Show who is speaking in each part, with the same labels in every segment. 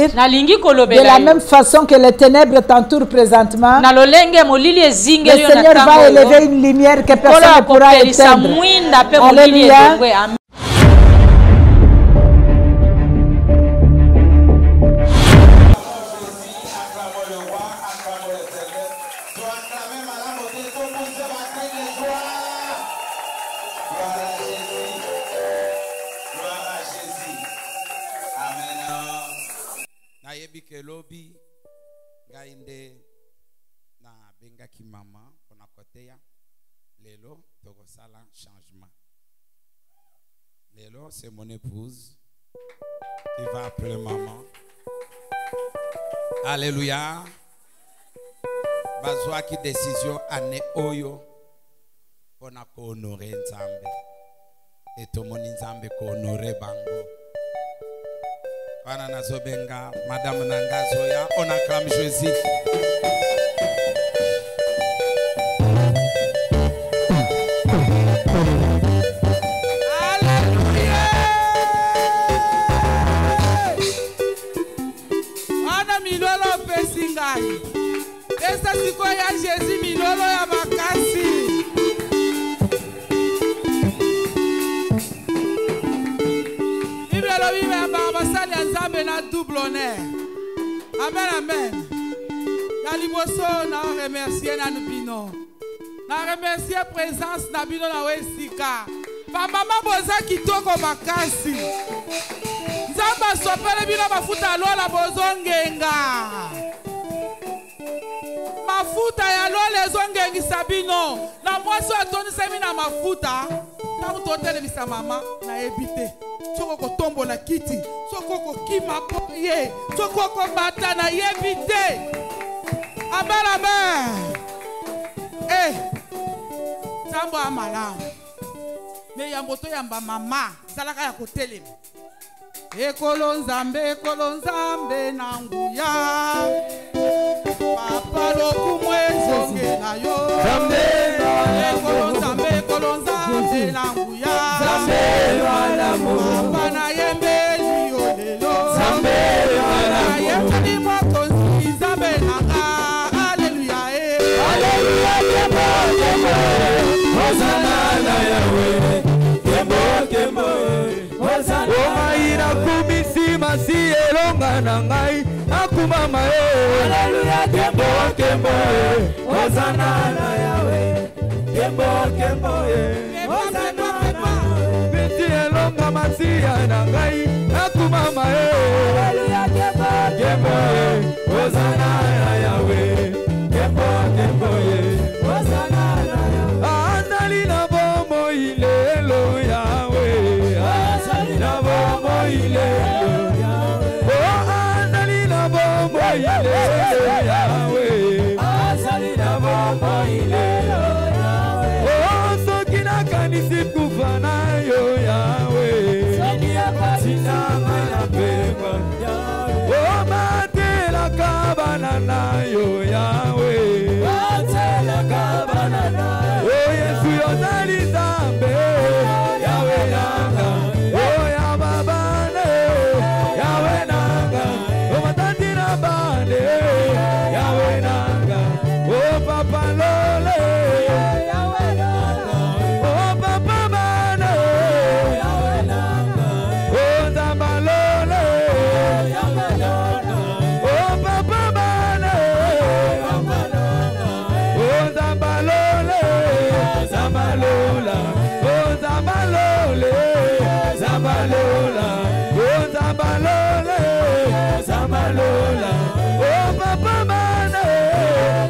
Speaker 1: de la même façon que les ténèbres t'entourent présentement, le Seigneur va élever une lumière que personne ne pourra éteindre. Alléluia.
Speaker 2: Lobi gainde na benga ki maman on a côté ya lelo toko sala changement lelo c'est mon épouse qui va appeler maman. Alléluia. Bazwa ki décision ane oyo on a ko honorer Nzambe et to moni Nzambe ko honorer bango. Wana nazobenga Madame Nangazoya, on acclame Jésus. Alléluia. Ana milolo pesingai. Esa siko ya Jésus milolo ya makasi. Na double honneur. Amen, amen. Na liboso na remercier na bino. Na remercier présence na bino na wesika. Pa mama boza kitoko makasi. Nzamba sopele bino mafuta lola bozongenga. Mafuta ya lola zongengi sabino. Na mwaso atoni semi na mafuta. Na utotele bisa mama na ebite. Soko kotombo na kiti, soko kokima poye, soko kobata na yebite. Amen, amen. Eh, Zambo amala. Me yamboto yamba mama, salaka ya kotelema. Ekolo nzambe na nguya. Papa lokumwe zonge na yo. Ekolo nzambe na nguya. Papa na yembeli olelo. Na yembeli mokonzi nzambe na nga. Alléluia. Alléluia. Kemo. Hosanna na Yahweh. Kemo. Hosanna. Omaira kumisi masi elonga na ngai. Akumama Alléluia. Kemo. Hosanna na Yahweh. Kemo. Hosanna. Beti elonga masia na ngai. Akumama Alléluia. Kemo. Hosanna na Yahweh. Kemo. Hosanna na Yahweh. Andali na bomo ilelo Yahweh. Andali na bomo ilelo Yahweh. Oh, andali na bomo ilelo Yahweh. Andali na bomo ilelo Yahweh. Oh, sokina kanisi kufana yo Yahweh. Sokia patina na pema Yahweh. Oh, matela kabana na yo Yahweh. Matela kabana na yo. Oh, Yesu yozali Nzambe. Yahweh nanga. Oh, ya babane. Yahweh nanga. Oh, matandi na bande. Yahweh nanga. Oh, papa lole. Yahweh nanga. Oh, papa bane. Yahweh nanga. Oh, Nzamba lole. Yahweh nanga. Oh, papa bane. Papa nanga. Oh, Nzamba lole. Nzamba lola. Oh, Nzamba lole. Nzamba lola. Oh, Nzamba lole. Nzamba lola. Oh, papa bane.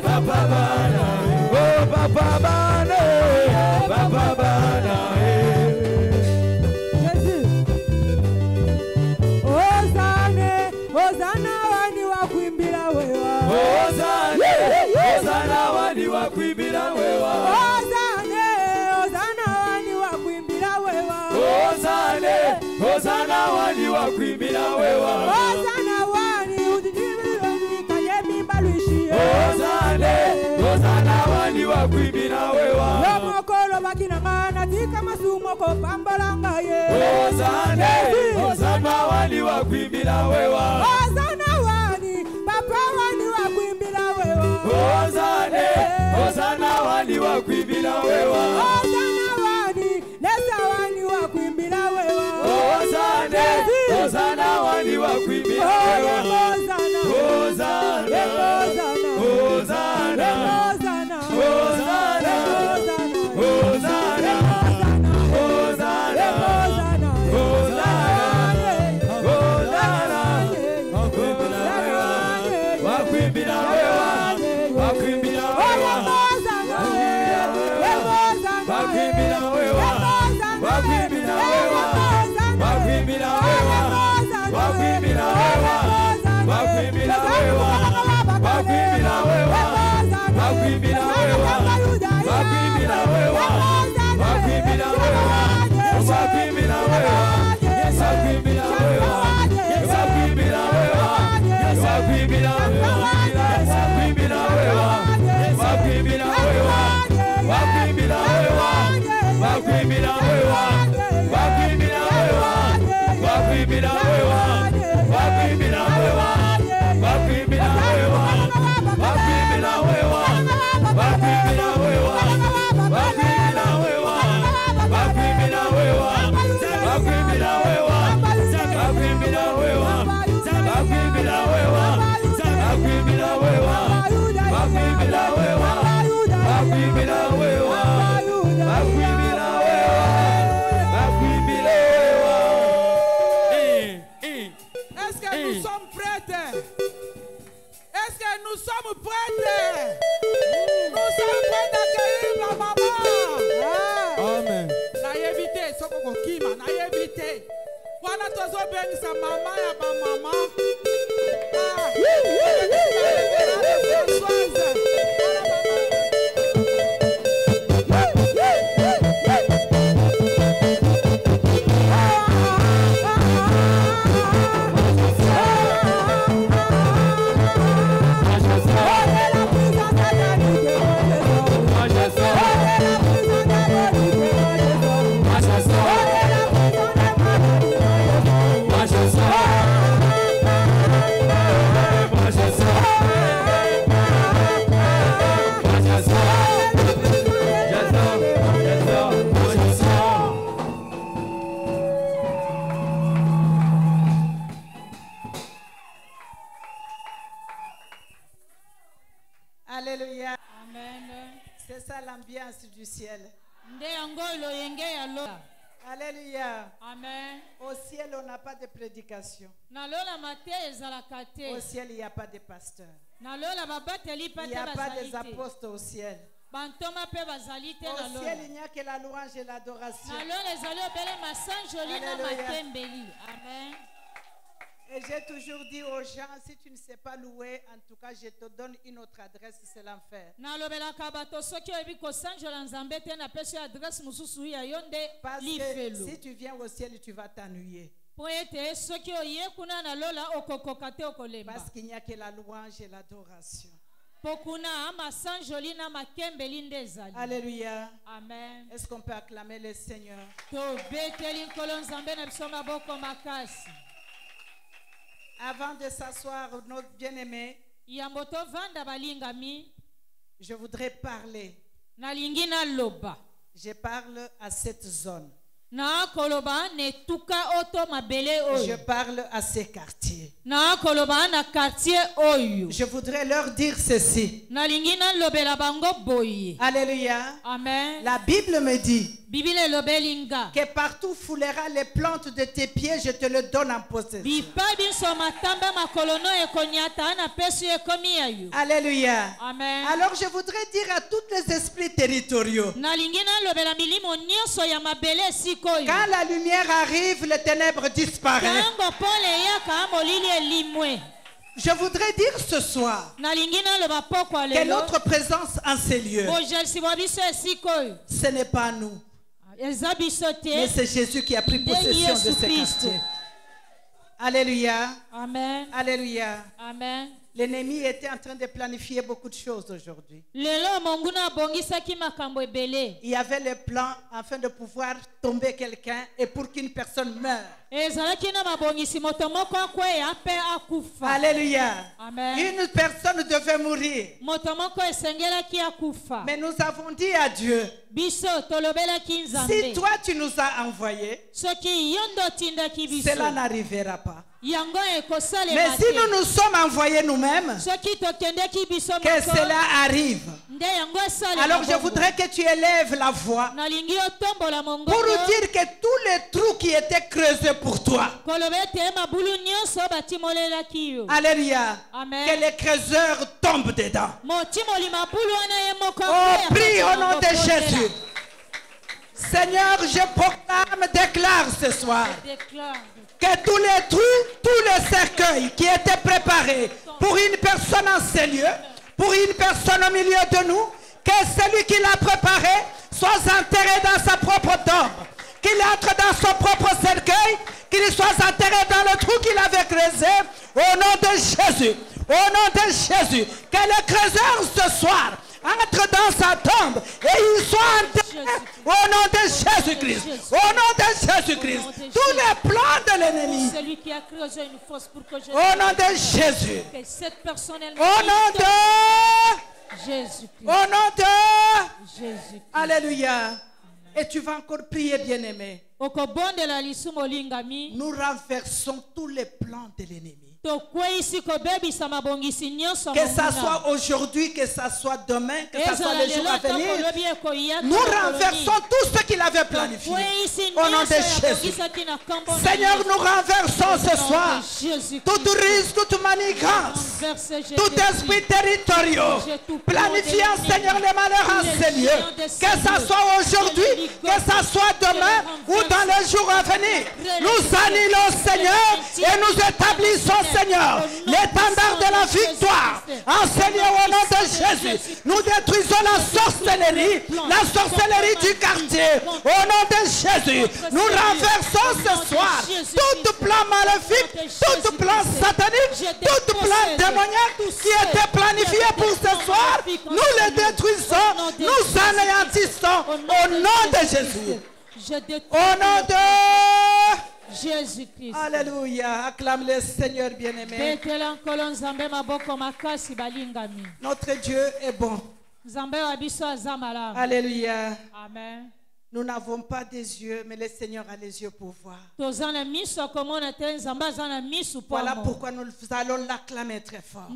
Speaker 2: Papa bane. Oh, papa bane. Papa bane.
Speaker 3: Jésus. Hosanna wani wa kuimbira wewa.
Speaker 2: Hosanna wani wa kuimbira wewa.
Speaker 3: Hosanna wani wa kuimbira wewa.
Speaker 2: Hosanna wani wa kuimbira wewa.
Speaker 3: Hosanna wani udidibironi kayemi balushi.
Speaker 2: Hosanna wani wa kuimbira wewa.
Speaker 3: Lomokolo bakinangana tika masumo ko pambalanga ye.
Speaker 2: Hosanna wani wa kuimbira wewa.
Speaker 3: Hosanna
Speaker 4: Ozane, Ozana wani wa kuimbila wewa.
Speaker 3: Ozana wani, lesa wani wa kuimbila wewa.
Speaker 4: Ozane, Ozana wani wa kuimbila wewa.
Speaker 3: Ozana,
Speaker 4: Ozana, Ozana, Ozana, Ozana, Ozana, Ozana,
Speaker 1: Alléluia.
Speaker 5: Amen.
Speaker 1: C'est ça l'ambiance du ciel.
Speaker 5: Alléluia.
Speaker 1: Amen. Au ciel, on n'a pas de prédication. Au ciel, il n'y a pas de pasteur. Il n'y a pas des apôtres au ciel. Au ciel, il n'y a que la louange et l'adoration.
Speaker 5: Amen.
Speaker 1: Et j'ai toujours dit aux gens, si tu ne sais pas louer, en tout cas, je te donne une autre adresse, c'est l'enfer. Parce que si tu viens au ciel, tu vas t'ennuyer. Parce qu'il n'y a que la louange et l'adoration. Alléluia.
Speaker 5: Amen.
Speaker 1: Est-ce qu'on peut acclamer le Seigneur? Avant de s'asseoir, notre bien-aimé, je voudrais parler. Je parle à cette zone. Je parle à ces quartiers. Je voudrais leur dire ceci. Alléluia.
Speaker 5: Amen.
Speaker 1: La Bible me dit que partout foulera les plantes de tes pieds, je te le donne en possession. Alléluia.
Speaker 5: Amen.
Speaker 1: Alors je voudrais dire à tous les esprits territoriaux, quand la lumière arrive, les ténèbres disparaissent. Je voudrais dire ce soir que notre présence en ces lieux, ce n'est pas nous, mais c'est Jésus qui a pris possession de ce quartier. Alléluia.
Speaker 5: Amen.
Speaker 1: Alléluia.
Speaker 5: Amen.
Speaker 1: L'ennemi était en train de planifier beaucoup de choses aujourd'hui. Il y avait le plan afin de pouvoir tomber quelqu'un et pour qu'une personne meure. Alléluia.
Speaker 5: Amen.
Speaker 1: Une personne devait mourir. Mais nous avons dit à Dieu, si toi tu nous as envoyés, cela n'arrivera pas. Mais si nous nous sommes envoyés nous-mêmes, que cela arrive. Alors je voudrais que tu élèves la voix pour dire que tous les trous qui étaient creusés pour toi, alléluia, que les creuseurs tombent dedans. Oh, prie au nom de Jésus. Seigneur, je proclame, déclare ce soir que tous les trous, tous les cercueils qui étaient préparés pour une personne en ces lieux, pour une personne au milieu de nous, que celui qui l'a préparé soit enterré dans sa propre tombe, qu'il entre dans son propre cercueil, qu'il soit enterré dans le trou qu'il avait creusé, au nom de Jésus, au nom de Jésus, que le creuseur ce soir entre dans sa tombe et il soit enterré au nom de Jésus-Christ. Au nom de Jésus-Christ. Tous les plans de l'ennemi. Au nom de Jésus. Au nom de Jésus. Au nom de Jésus. Alléluia. Et tu vas encore prier, bien-aimé. Nous renversons tous les plans de l'ennemi. Que ça soit aujourd'hui, que ça soit demain, que ça soit les jours à venir, nous renversons tout ce qu'il avait planifié. Au nom de Jésus. Seigneur, nous renversons ce soir tout risque, toute manigance, tout esprit territorial, planifiant, Seigneur, les malheurs en ces lieux. Que ça soit aujourd'hui, que ça soit demain ou dans les jours à venir. Nous annulons, Seigneur, et nous établissons, Seigneur, l'étendard de la victoire en Seigneur au nom de Jésus. Nous détruisons la sorcellerie du quartier au nom de Jésus. Nous renversons ce soir tout plan maléfique, tout plan satanique, tout plan démoniaque qui était planifié pour ce soir. Nous le détruisons, nous anéantissons au nom de Jésus. Au nom de Jésus-Christ. Alléluia. Acclame le Seigneur bien-aimé. Notre Dieu est bon. Alléluia.
Speaker 5: Amen.
Speaker 1: Nous n'avons pas des yeux, mais le Seigneur a les yeux pour voir. Voilà pourquoi nous allons l'acclamer très fort.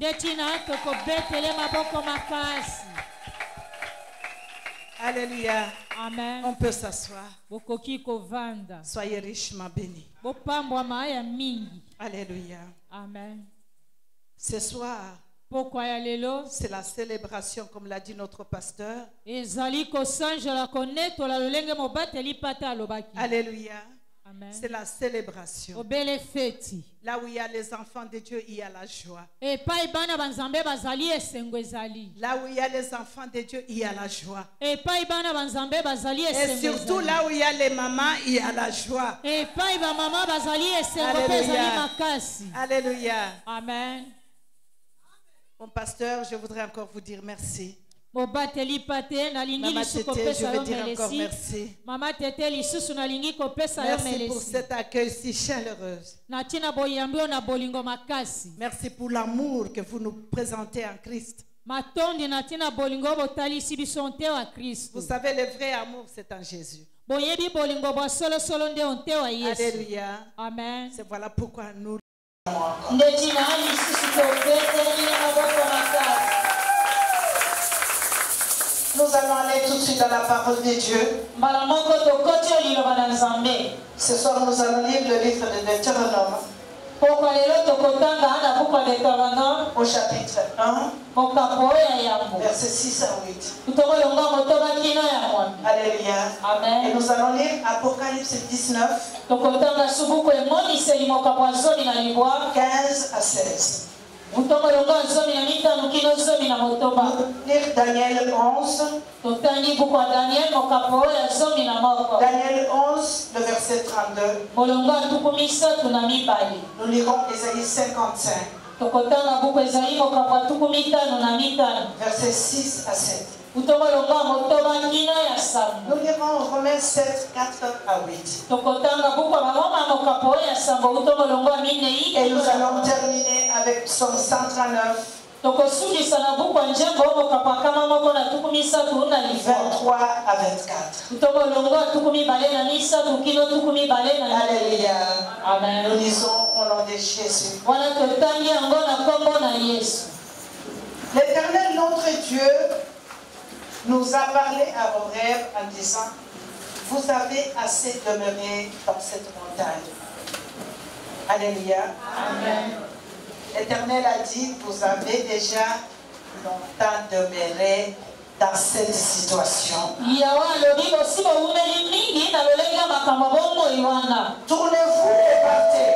Speaker 1: Alléluia.
Speaker 5: Amen.
Speaker 1: On peut s'asseoir. Soyez richement bénis. Alléluia.
Speaker 5: Amen.
Speaker 1: Ce soir, c'est la célébration, comme l'a dit notre pasteur. Alléluia. C'est la célébration. Là où il y a les enfants de Dieu, il y a la joie. Là où il y a les enfants de Dieu, il y a la joie. Et surtout là où il y a les mamans, il y a la joie. Alléluia. Alléluia.
Speaker 5: Amen.
Speaker 1: Mon pasteur, je voudrais encore vous dire merci.
Speaker 5: Maman Tété,
Speaker 1: je veux dire encore merci. Merci pour cet accueil si chaleureux. Merci pour l'amour que vous nous présentez en Christ. Vous savez, le vrai amour, c'est en Jésus. Alléluia.
Speaker 5: Amen.
Speaker 1: C'est voilà pourquoi nous... Nous allons aller tout de suite dans la parole de Dieu. Ce soir, nous allons lire le livre de Deutéronome. Au chapitre 1, versets 6 à 8. Alléluia.
Speaker 5: Amen.
Speaker 1: Et nous allons lire Apocalypse 19, 15 à 16. Lire Daniel 11. Daniel 11, le verset 32. Nous lirons Ésaïe 55. Versets 6 à 7. Nous lirons Romains 7, 4 à 8. Et nous allons terminer avec Psaume 139. 23 à 24. Alléluia. Amen. Nous lisons au nom de Jésus. L'Éternel, notre Dieu, nous a parlé à Horeb en disant: vous avez assez demeuré dans cette montagne. Alléluia. Amen. L'Éternel a dit: vous avez déjà longtemps demeuré dans cette situation. Tournez-vous et partez.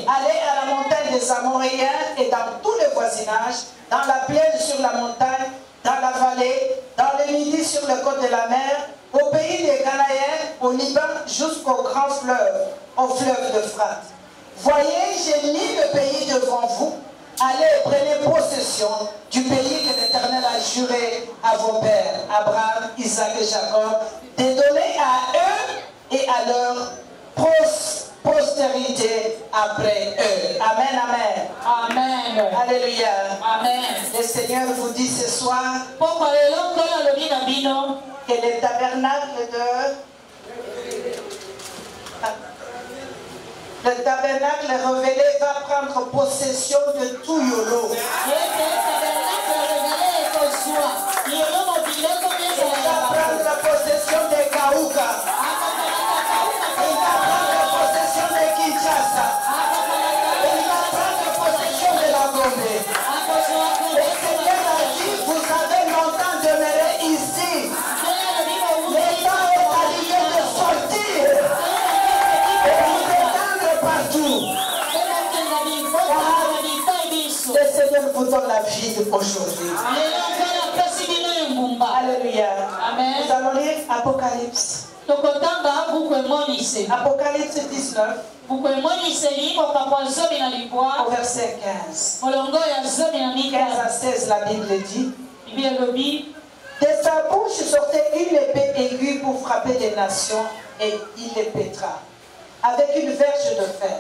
Speaker 1: Allez à la montagne des Amoréens et dans tout le voisinage, dans la plaine sur la montagne, dans la vallée, dans le midi sur le côte de la mer, au pays des Ganaïens, au Liban jusqu'au grand fleuve, au fleuve d'Euphrate. Voyez, j'ai mis le pays devant vous. Allez, prenez possession du pays que l'Éternel a juré à vos pères, Abraham, Isaac et Jacob, de donner à eux et à leur postérité après eux. Amen, amen. Amen. Alléluia. Amen. Le Seigneur vous dit ce soir que le tabernacle révélé va prendre possession de tout Yolo. Il va prendre possession de Kaouka. Il va prendre possession de Kinshasa. Il va prendre possession de la Gombe. Le Seigneur a dit: vous avez longtemps demeuré ici. Le temps est arrivé de sortir. Et vous étendre partout. Le Seigneur vous donne la vie aujourd'hui. Alléluia. Amen. Nous allons lire Apocalypse. Apocalypse 19. Au verset 15. 15 à 16, la Bible dit: de sa bouche sortait une épée aiguë pour frapper les nations, et il les pétra avec une verge de fer,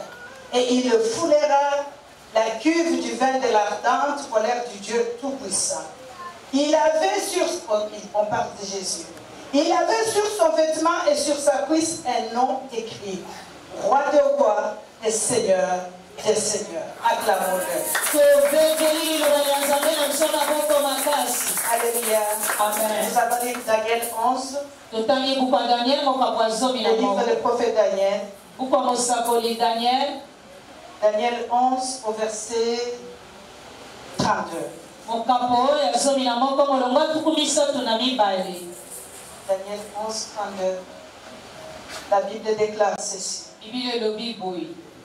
Speaker 1: et il foulera la cuve du vin de l'ardente colère du Dieu Tout-Puissant. Il avait sur, on parle de Jésus, il avait sur son vêtement et sur sa cuisse un nom écrit: Roi de rois et Seigneur des seigneurs. Acclamons-le. Alléluia. Amen. Nous allons lire Daniel 11. Le livre du prophète Daniel. Daniel 11 au verset 32. Daniel 11, 32. La Bible déclare ceci: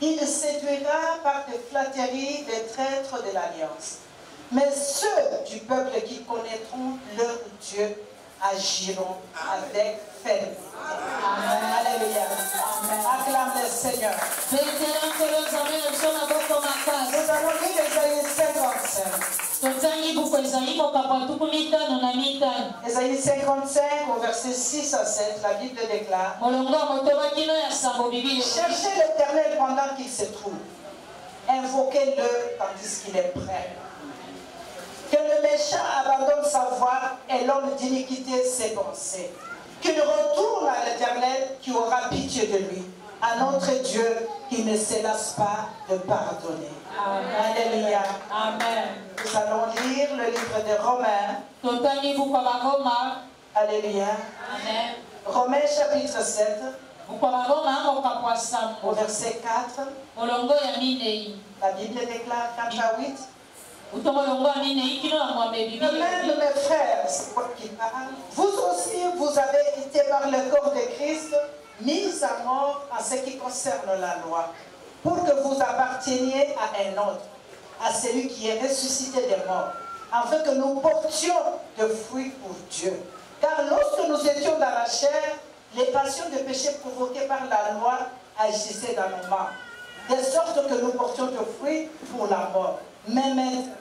Speaker 1: il séduira par des flatteries des traîtres de l'alliance. Mais ceux du peuple qui connaîtront leur Dieu agiront avec fermeté. Amen. Alléluia. Amen. Acclame le Seigneur. Nous allons lire Ésaïe 55. Ésaïe 55 au verset 6 à 7, la Bible déclare: cherchez l'Éternel pendant qu'il se trouve, invoquez-le tandis qu'il est prêt. Que le méchant abandonne sa voie et l'homme d'iniquité ses pensées. Qu'il retourne à l'Éternel qui aura pitié de lui, à notre Dieu qui ne se lasse pas de pardonner. Amen. Alléluia. Amen. Nous allons lire le livre de Romains. Alléluia. Amen. Romains chapitre 7. Au verset 4. La Bible déclare 4 à 8. De même, mes frères, c'est quoi qui parle? Vous aussi, vous avez été par le corps de Christ mis à mort en ce qui concerne la loi, pour que vous apparteniez à un autre, à celui qui est ressuscité des morts, afin que nous portions de fruits pour Dieu. Car lorsque nous étions dans la chair, les passions de péché provoquées par la loi agissaient dans nos membres. de sorte que nous portions du fruit pour la mort. Mais maintenant,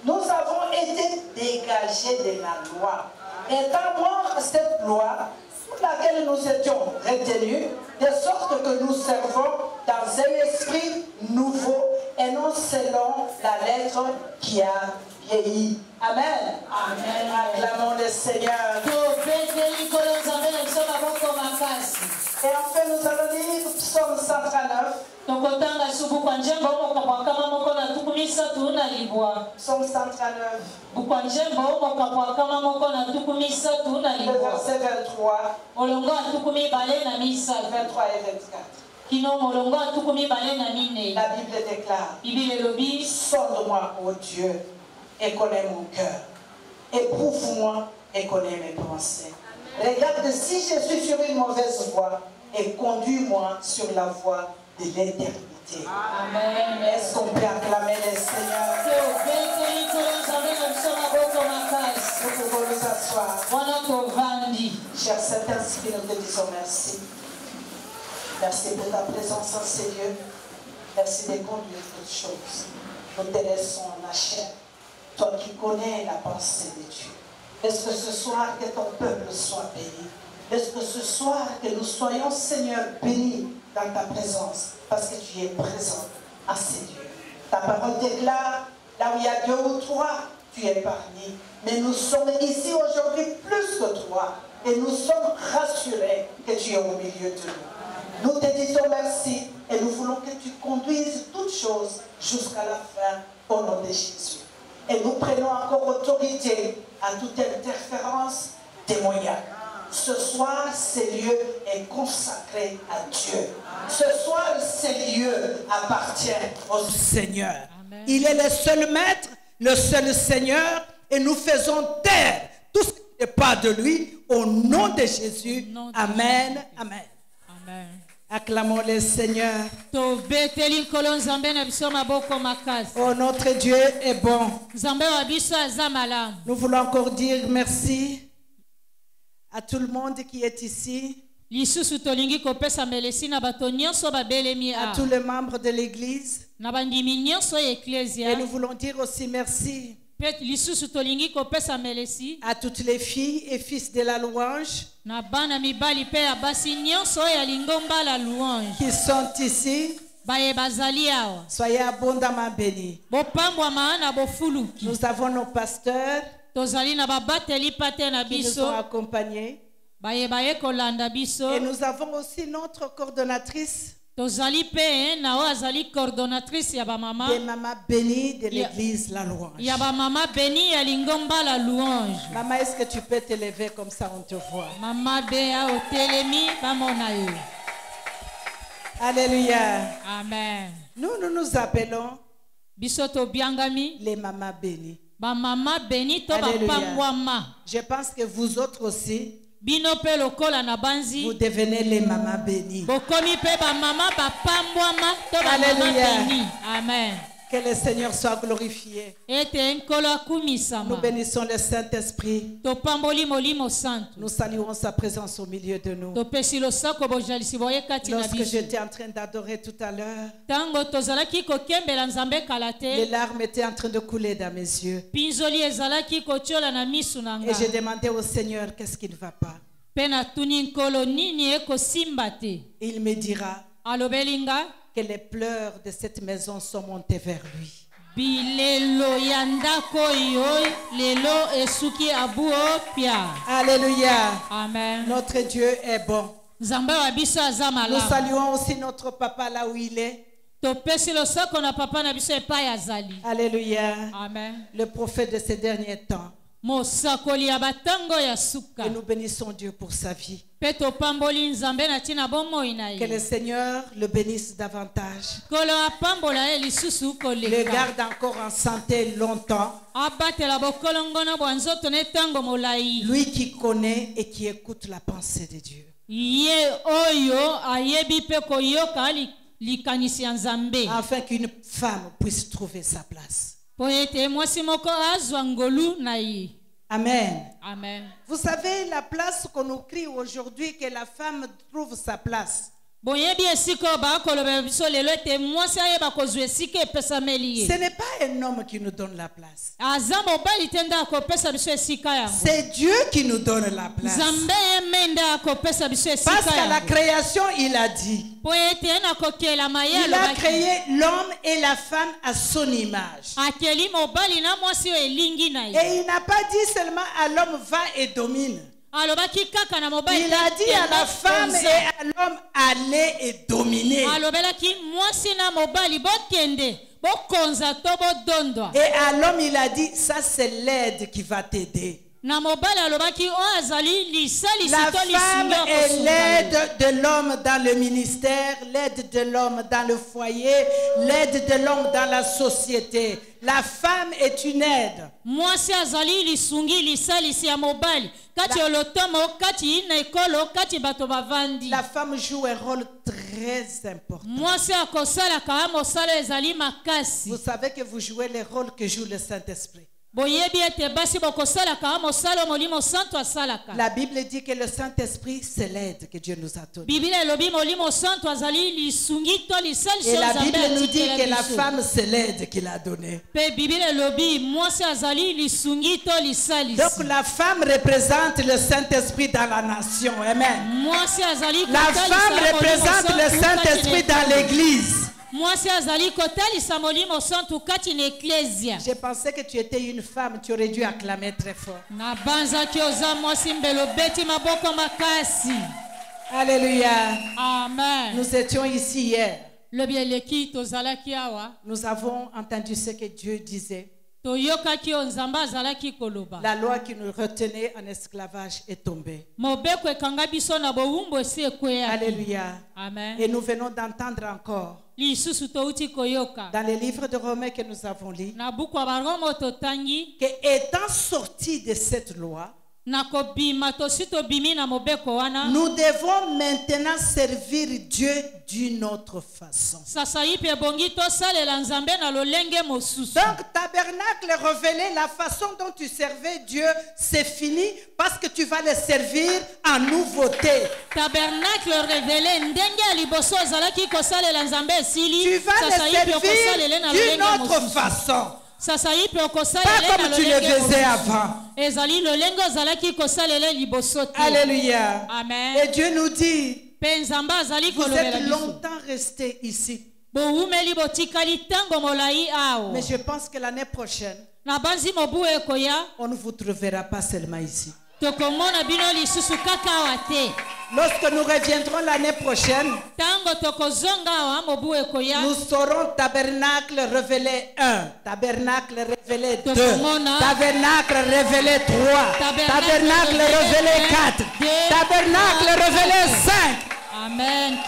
Speaker 1: nous avons été dégagés de la loi. Étant morts à cette loi, sous laquelle nous étions retenus, de sorte que nous servons dans un esprit nouveau et non selon la lettre qui a vieilli. Amen. Amen. Acclamons le Seigneur. Et enfin, nous allons lire Psaume 139. Psaume 139. Le verset 23. 23 et 24. La Bible déclare: sonde-moi, ô Dieu, et connais mon cœur. Éprouve-moi et connais mes pensées. Regarde si je suis sur une mauvaise voie et conduis-moi sur la voie de l'éternité. Amen. Est-ce qu'on peut acclamer le Seigneur? Nous pouvons nous asseoir. Cher Saint-Esprit, nous te disons merci. Merci pour ta présence en ces lieux. Merci de conduire toutes choses. Nous te laissons la chair. Toi qui connais la pensée de Dieu. Est-ce que ce soir que ton peuple soit béni? Est-ce que ce soir que nous soyons, Seigneur, bénis dans ta présence? Parce que tu es présent à ces lieux. Ta parole déclare, là où il y a 2 ou 3, tu es parmi. Mais nous sommes ici aujourd'hui plus que 3. Et nous sommes rassurés que tu es au milieu de nous. Nous te disons merci et nous voulons que tu conduises toutes choses jusqu'à la fin au nom de Jésus. Et nous prenons encore autorité à toute interférence démoniaque. Ce soir, ce lieu est consacré à Dieu. Ce soir, ce lieu appartient au Seigneur. Amen. Il est le seul maître, le seul Seigneur, et nous faisons taire tout ce qui n'est pas de lui au nom de Jésus. Amen. Amen. Amen. Acclamons le Seigneur. Oh, notre Dieu est bon. Nous voulons encore dire merci à tout le monde qui est ici. À tous les membres de l'Église. Et nous voulons dire aussi merci à toutes les filles et fils de la louange qui sont ici. Soyez abondamment bénis. Nous avons nos pasteurs qui nous ont accompagnés. Et nous avons aussi notre coordonnatrice, des mamans bénies de l'église La Louange. Maman, est-ce que tu peux te lever comme ça on te voit? Alléluia. Amen. Nous nous appelons les mamans bénies. Alléluia. Je pense que vous autres aussi, vous devenez les mamans bénies. Alléluia. Amen. Que le Seigneur soit glorifié. Nous bénissons le Saint-Esprit. Nous saluons sa présence au milieu de nous. Lorsque j'étais en train d'adorer tout à l'heure, les larmes étaient en train de couler dans mes yeux. Et j'ai demandé au Seigneur qu'est-ce qui ne va pas. Il me dira que les pleurs de cette maison sont montés vers lui. Alléluia. Amen. Notre Dieu est bon. Nous saluons aussi notre papa là où il est. Alléluia. Amen. Le prophète de ces derniers temps. Et nous bénissons Dieu pour sa vie. Que le Seigneur le bénisse davantage. Le garde encore en santé longtemps. Lui qui connaît et qui écoute la pensée de Dieu. Afin qu'une femme puisse trouver sa place. Amen. Amen. Vous savez, la place qu'on nous crie aujourd'hui, que la femme trouve sa place. Ce n'est pas un homme qui nous donne la place. C'est Dieu qui nous donne la place. Parce qu'à la création, il a dit, il a créé l'homme et la femme à son image. Et il n'a pas dit seulement à l'homme va et domine. Il a dit à la femme et à l'homme allez et dominer. Et à l'homme il a dit ça c'est l'aide qui va t'aider. La femme est l'aide de l'homme dans le ministère, l'aide de l'homme dans le foyer, l'aide de l'homme dans la société. La femme est une aide. La femme joue un rôle très important. Vous savez que vous jouez le rôle que joue le Saint-Esprit. La Bible dit que le Saint-Esprit, c'est l'aide que Dieu nous a donnée. Et la Bible nous dit que la femme, c'est l'aide qu'il a donnée. Donc la femme représente le Saint-Esprit dans la nation. Amen. La femme représente le Saint-Esprit dans l'église. Je pensais que tu étais une femme, tu aurais dû acclamer très fort. Alléluia.
Speaker 5: Amen.
Speaker 1: Nous étions ici hier. Nous avons entendu ce que Dieu disait. La loi qui nous retenait en esclavage est tombée. Alléluia.
Speaker 5: Amen.
Speaker 1: Et nous venons d'entendre encore dans les livres de Romains que nous avons lus que étant sortis de cette loi, nous devons maintenant servir Dieu d'une autre façon. Donc, tabernacle révélé, la façon dont tu servais Dieu, c'est fini parce que tu vas le servir en nouveauté.
Speaker 5: Tabernacle révélé,
Speaker 1: tu vas le servir d'une autre façon. Pas comme tu le faisais avant. Alléluia.
Speaker 5: Amen.
Speaker 1: Et Dieu nous dit, vous êtes longtemps restés ici. Mais je pense que l'année prochaine, on ne vous trouvera pas seulement ici. Lorsque nous reviendrons l'année prochaine, nous serons tabernacle révélé 1, tabernacle révélé 2, tabernacle révélé 3, tabernacle révélé 4, tabernacle révélé 5.
Speaker 5: Amen.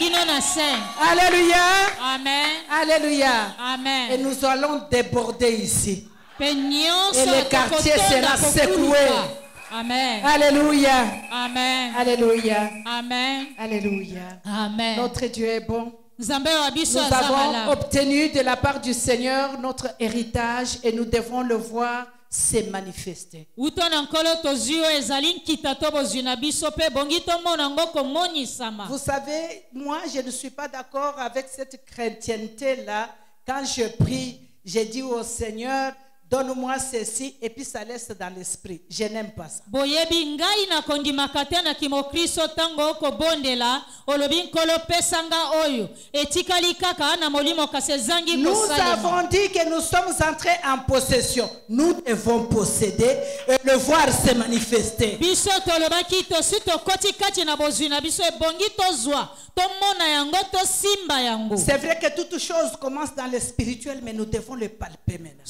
Speaker 1: Alléluia.
Speaker 5: Amen.
Speaker 1: Alléluia.
Speaker 5: Amen.
Speaker 1: Et nous allons déborder ici. Et
Speaker 5: le
Speaker 1: le quartier sera secoué.
Speaker 5: Amen.
Speaker 1: Alléluia.
Speaker 5: Amen.
Speaker 1: Alléluia.
Speaker 5: Amen.
Speaker 1: Alléluia.
Speaker 5: Amen.
Speaker 1: Notre Dieu est bon. Nous avons obtenu de la part du Seigneur notre héritage et nous devons le voir se manifester. Vous savez, moi je ne suis pas d'accord avec cette chrétienté-là. Quand je prie, j'ai dit au Seigneur, donne-moi ceci et puis ça laisse dans l'esprit. Je n'aime pas ça. Nous avons dit que nous sommes entrés en possession. Nous devons posséder et le voir se manifester. C'est vrai que toute chose commence dans le spirituel, mais nous devons le palper maintenant.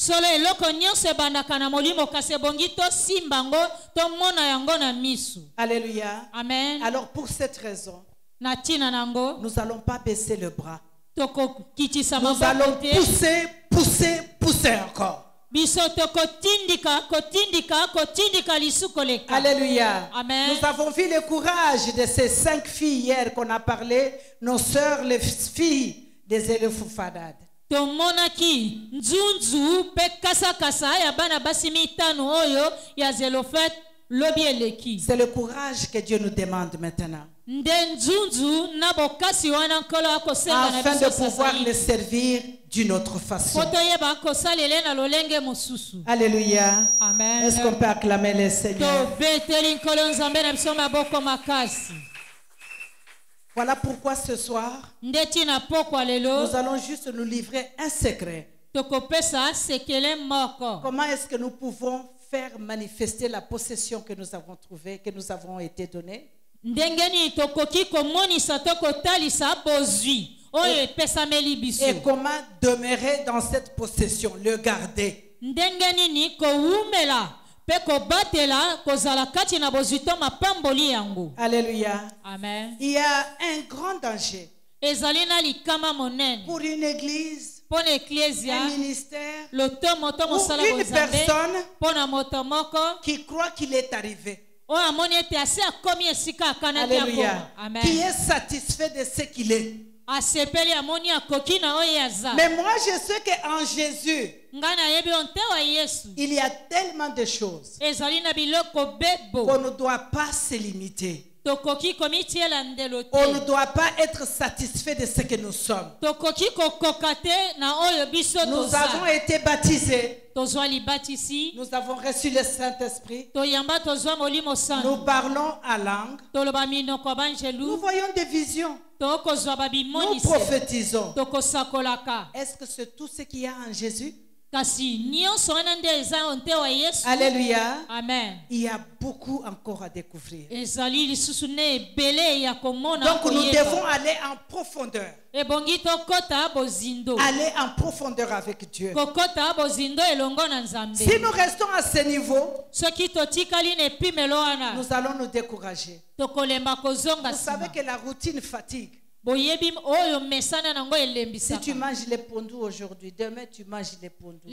Speaker 1: Alléluia.
Speaker 5: Amen.
Speaker 1: Alors pour cette raison, nous n'allons pas baisser le bras. Nous allons pousser encore. Alléluia.
Speaker 5: Amen.
Speaker 1: Nous avons vu le courage de ces 5 filles hier qu'on a parlé, nos sœurs, les filles des Élèves-Fadad. C'est le courage que Dieu nous demande maintenant. Afin de pouvoir le servir d'une autre façon. Alléluia. Est-ce qu'on peut acclamer le Seigneur? Voilà pourquoi ce soir, nous allons juste nous livrer un secret. Comment est-ce que nous pouvons faire manifester la possession que nous avons trouvée, que nous avons été donnée? Et comment demeurer dans cette possession, le garder? Alléluia.
Speaker 5: Amen.
Speaker 1: Il y a un grand danger pour une église, un ministère, ou une personne qui croit qu'il est arrivé. Alléluia. Qui est satisfait de ce qu'il est. Mais moi je sais qu'en Jésus il y a tellement de choses qu'on ne doit pas se limiter. On ne doit pas être satisfait de ce que nous sommes. Nous avons été baptisés. Nous avons reçu le Saint-Esprit. Nous parlons en langue. Nous voyons des visions. Nous prophétisons. Est-ce que c'est tout ce qu'il y a en Jésus? Alléluia.
Speaker 5: Amen.
Speaker 1: Il y a beaucoup encore à découvrir. Donc
Speaker 5: nous
Speaker 1: devons aller en profondeur. Aller en profondeur avec Dieu. Si nous restons à ce niveau, nous allons nous décourager. Vous savez que la routine fatigue. Si tu manges les pondus aujourd'hui, demain tu manges les pondus.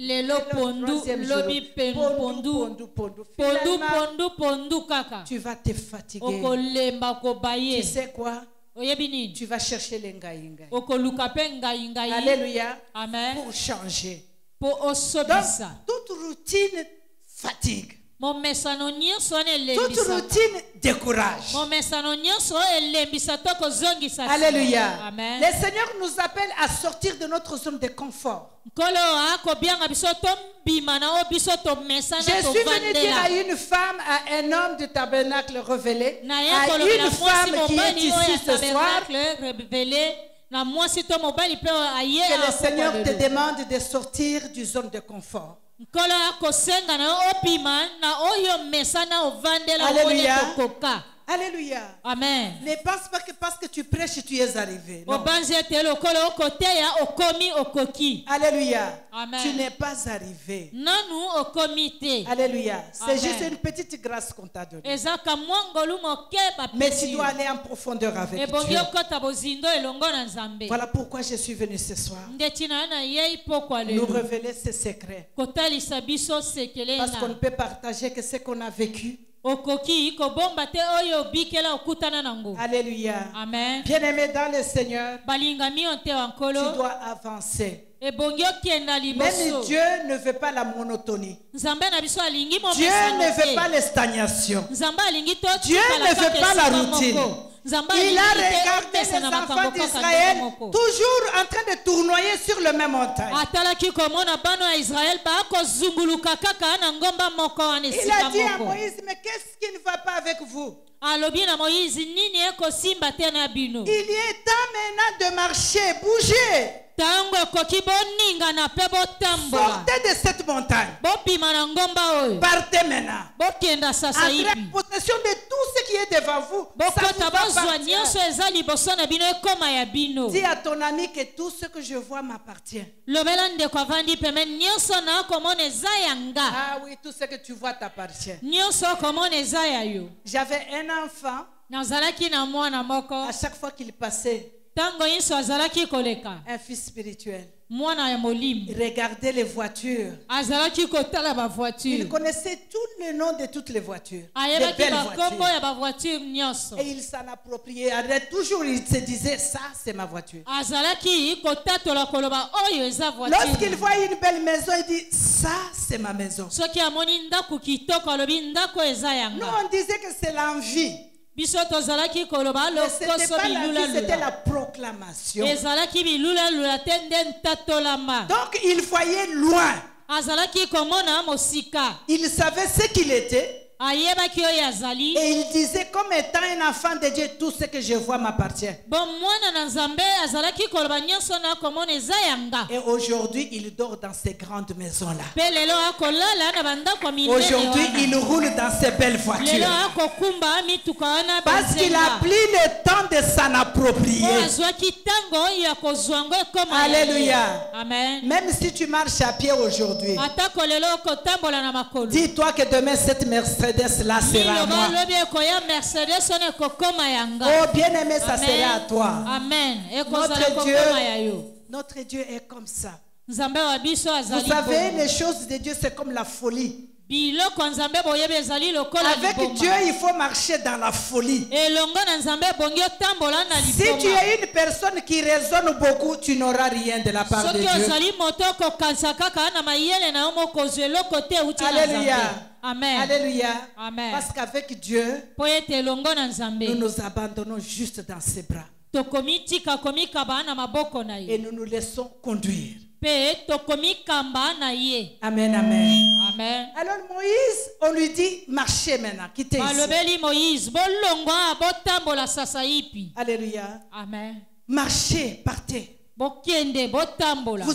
Speaker 1: Tu vas te fatiguer. Tu sais quoi? Tu vas chercher les ngaïngaï. Alléluia.
Speaker 5: Amen.
Speaker 1: Pour changer.
Speaker 5: Donc,
Speaker 1: toute routine fatigue. Toute routine décourage. Alléluia.
Speaker 5: Amen.
Speaker 1: Le Seigneur nous appelle à sortir de notre zone de confort. Je suis venu dire à une femme, à un homme du tabernacle révélé, à une femme qui est ici ce soir, que le Seigneur te demande de sortir du zone de confort. Alléluia. Alléluia.
Speaker 5: Amen.
Speaker 1: Ne pense pas que parce que tu prêches, tu es arrivé. Non. Alléluia.
Speaker 5: Amen.
Speaker 1: Tu n'es pas arrivé. Alléluia. C'est juste une petite grâce qu'on t'a donnée. Mais tu dois aller en profondeur avec Dieu. Voilà pourquoi je suis venu ce soir. Nous révéler ce secret. Parce qu'on ne peut partager que ce qu'on a vécu. Alléluia.
Speaker 5: Amen.
Speaker 1: Bien-aimé dans le Seigneur, tu dois avancer. Même Dieu ne veut pas la monotonie. Dieu ne veut pas la stagnation. Dieu ne veut pas la routine. Il a regardé les enfants d'Israël toujours en train de tournoyer sur le même montagne. Il a dit à Moïse, mais qu'est-ce qui ne va pas avec vous? Il est temps maintenant de marcher, bouger. Sortez de cette montagne. Partez maintenant. Entrez en possession de tout ce qui est devant vous. Dis à ton ami que tout ce que je vois m'appartient. Ah oui, tout ce que tu vois t'appartient. J'avais un enfant. À chaque fois qu'il passait, un fils spirituel. Regardez les voitures. Il connaissait tout le nom de toutes les voitures. Des belles voitures. Et il s'en appropriait. Toujours il se disait, ça c'est ma voiture. Lorsqu'il voit une belle maison, il dit, ça c'est ma maison. Nous on disait que c'est l'envie. C'était pas l'envie, c'était la proclamation. Donc il voyait loin. Il savait ce qu'il était. Et il disait, comme étant un enfant de Dieu, tout ce que je vois m'appartient. Et aujourd'hui, il dort dans ces grandes maisons-là. Aujourd'hui, il roule dans ces belles voitures. Parce qu'il a pris le temps de s'en approprier. Alléluia.
Speaker 5: Amen.
Speaker 1: Même si tu marches à pied aujourd'hui, dis-toi que demain, cette Mercedes là sera à moi. Oh bien-aimé, ça sera à toi.
Speaker 5: Amen.
Speaker 1: Notre Dieu est comme ça. Vous savez, les choses de Dieu, c'est comme la folie. Avec Dieu, il faut marcher dans la folie. Si tu es une personne qui raisonne beaucoup, tu n'auras rien de la part de Dieu. Alléluia.
Speaker 5: Amen.
Speaker 1: Alléluia.
Speaker 5: Amen.
Speaker 1: Parce qu'avec Dieu, nous nous abandonnons juste dans ses bras. Et nous nous laissons conduire. Amen, amen.
Speaker 5: Amen.
Speaker 1: Alors Moïse, on lui dit, marchez maintenant, quittez ici. Alléluia.
Speaker 5: Amen.
Speaker 1: Marchez, partez. Vous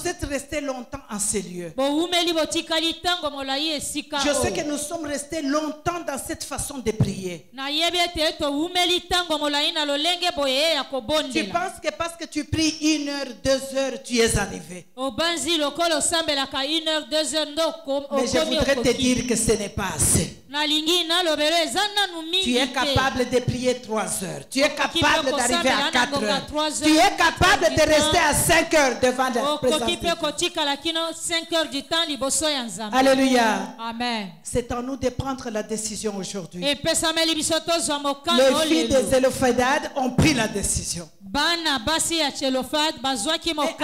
Speaker 1: êtes restés longtemps en ces lieux. Je sais que nous sommes restés longtemps dans cette façon de prier. Tu penses que parce que tu pries 1 heure, 2 heures, tu es arrivé. Mais je voudrais te dire que ce n'est pas assez. Tu es capable de prier 3 heures. Tu es capable d'arriver à 4 heures. Tu es capable de rester à 5 heures devant la présence de Dieu. Alléluia.
Speaker 5: Amen.
Speaker 1: C'est à nous de prendre la décision aujourd'hui. Les filles des Zélophadad ont pris la décision. Et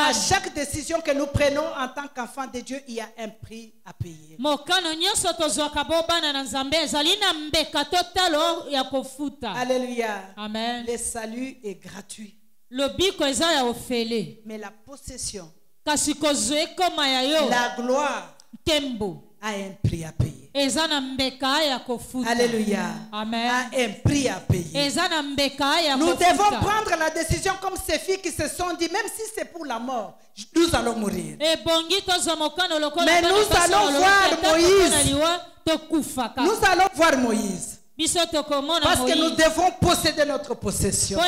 Speaker 1: à chaque décision que nous prenons en tant qu'enfants de Dieu, il y a un prix à payer. Alléluia.
Speaker 5: Amen.
Speaker 1: Le salut est gratuit. Mais la possession, la gloire a un prix à payer. Alléluia.
Speaker 5: Amen.
Speaker 1: A un prix à payer. Nous devons prendre la décision comme ces filles qui se sont dit, même si c'est pour la mort, nous allons mourir. Mais nous allons voir Moïse. Nous allons voir Moïse. Parce que nous devons posséder notre possession.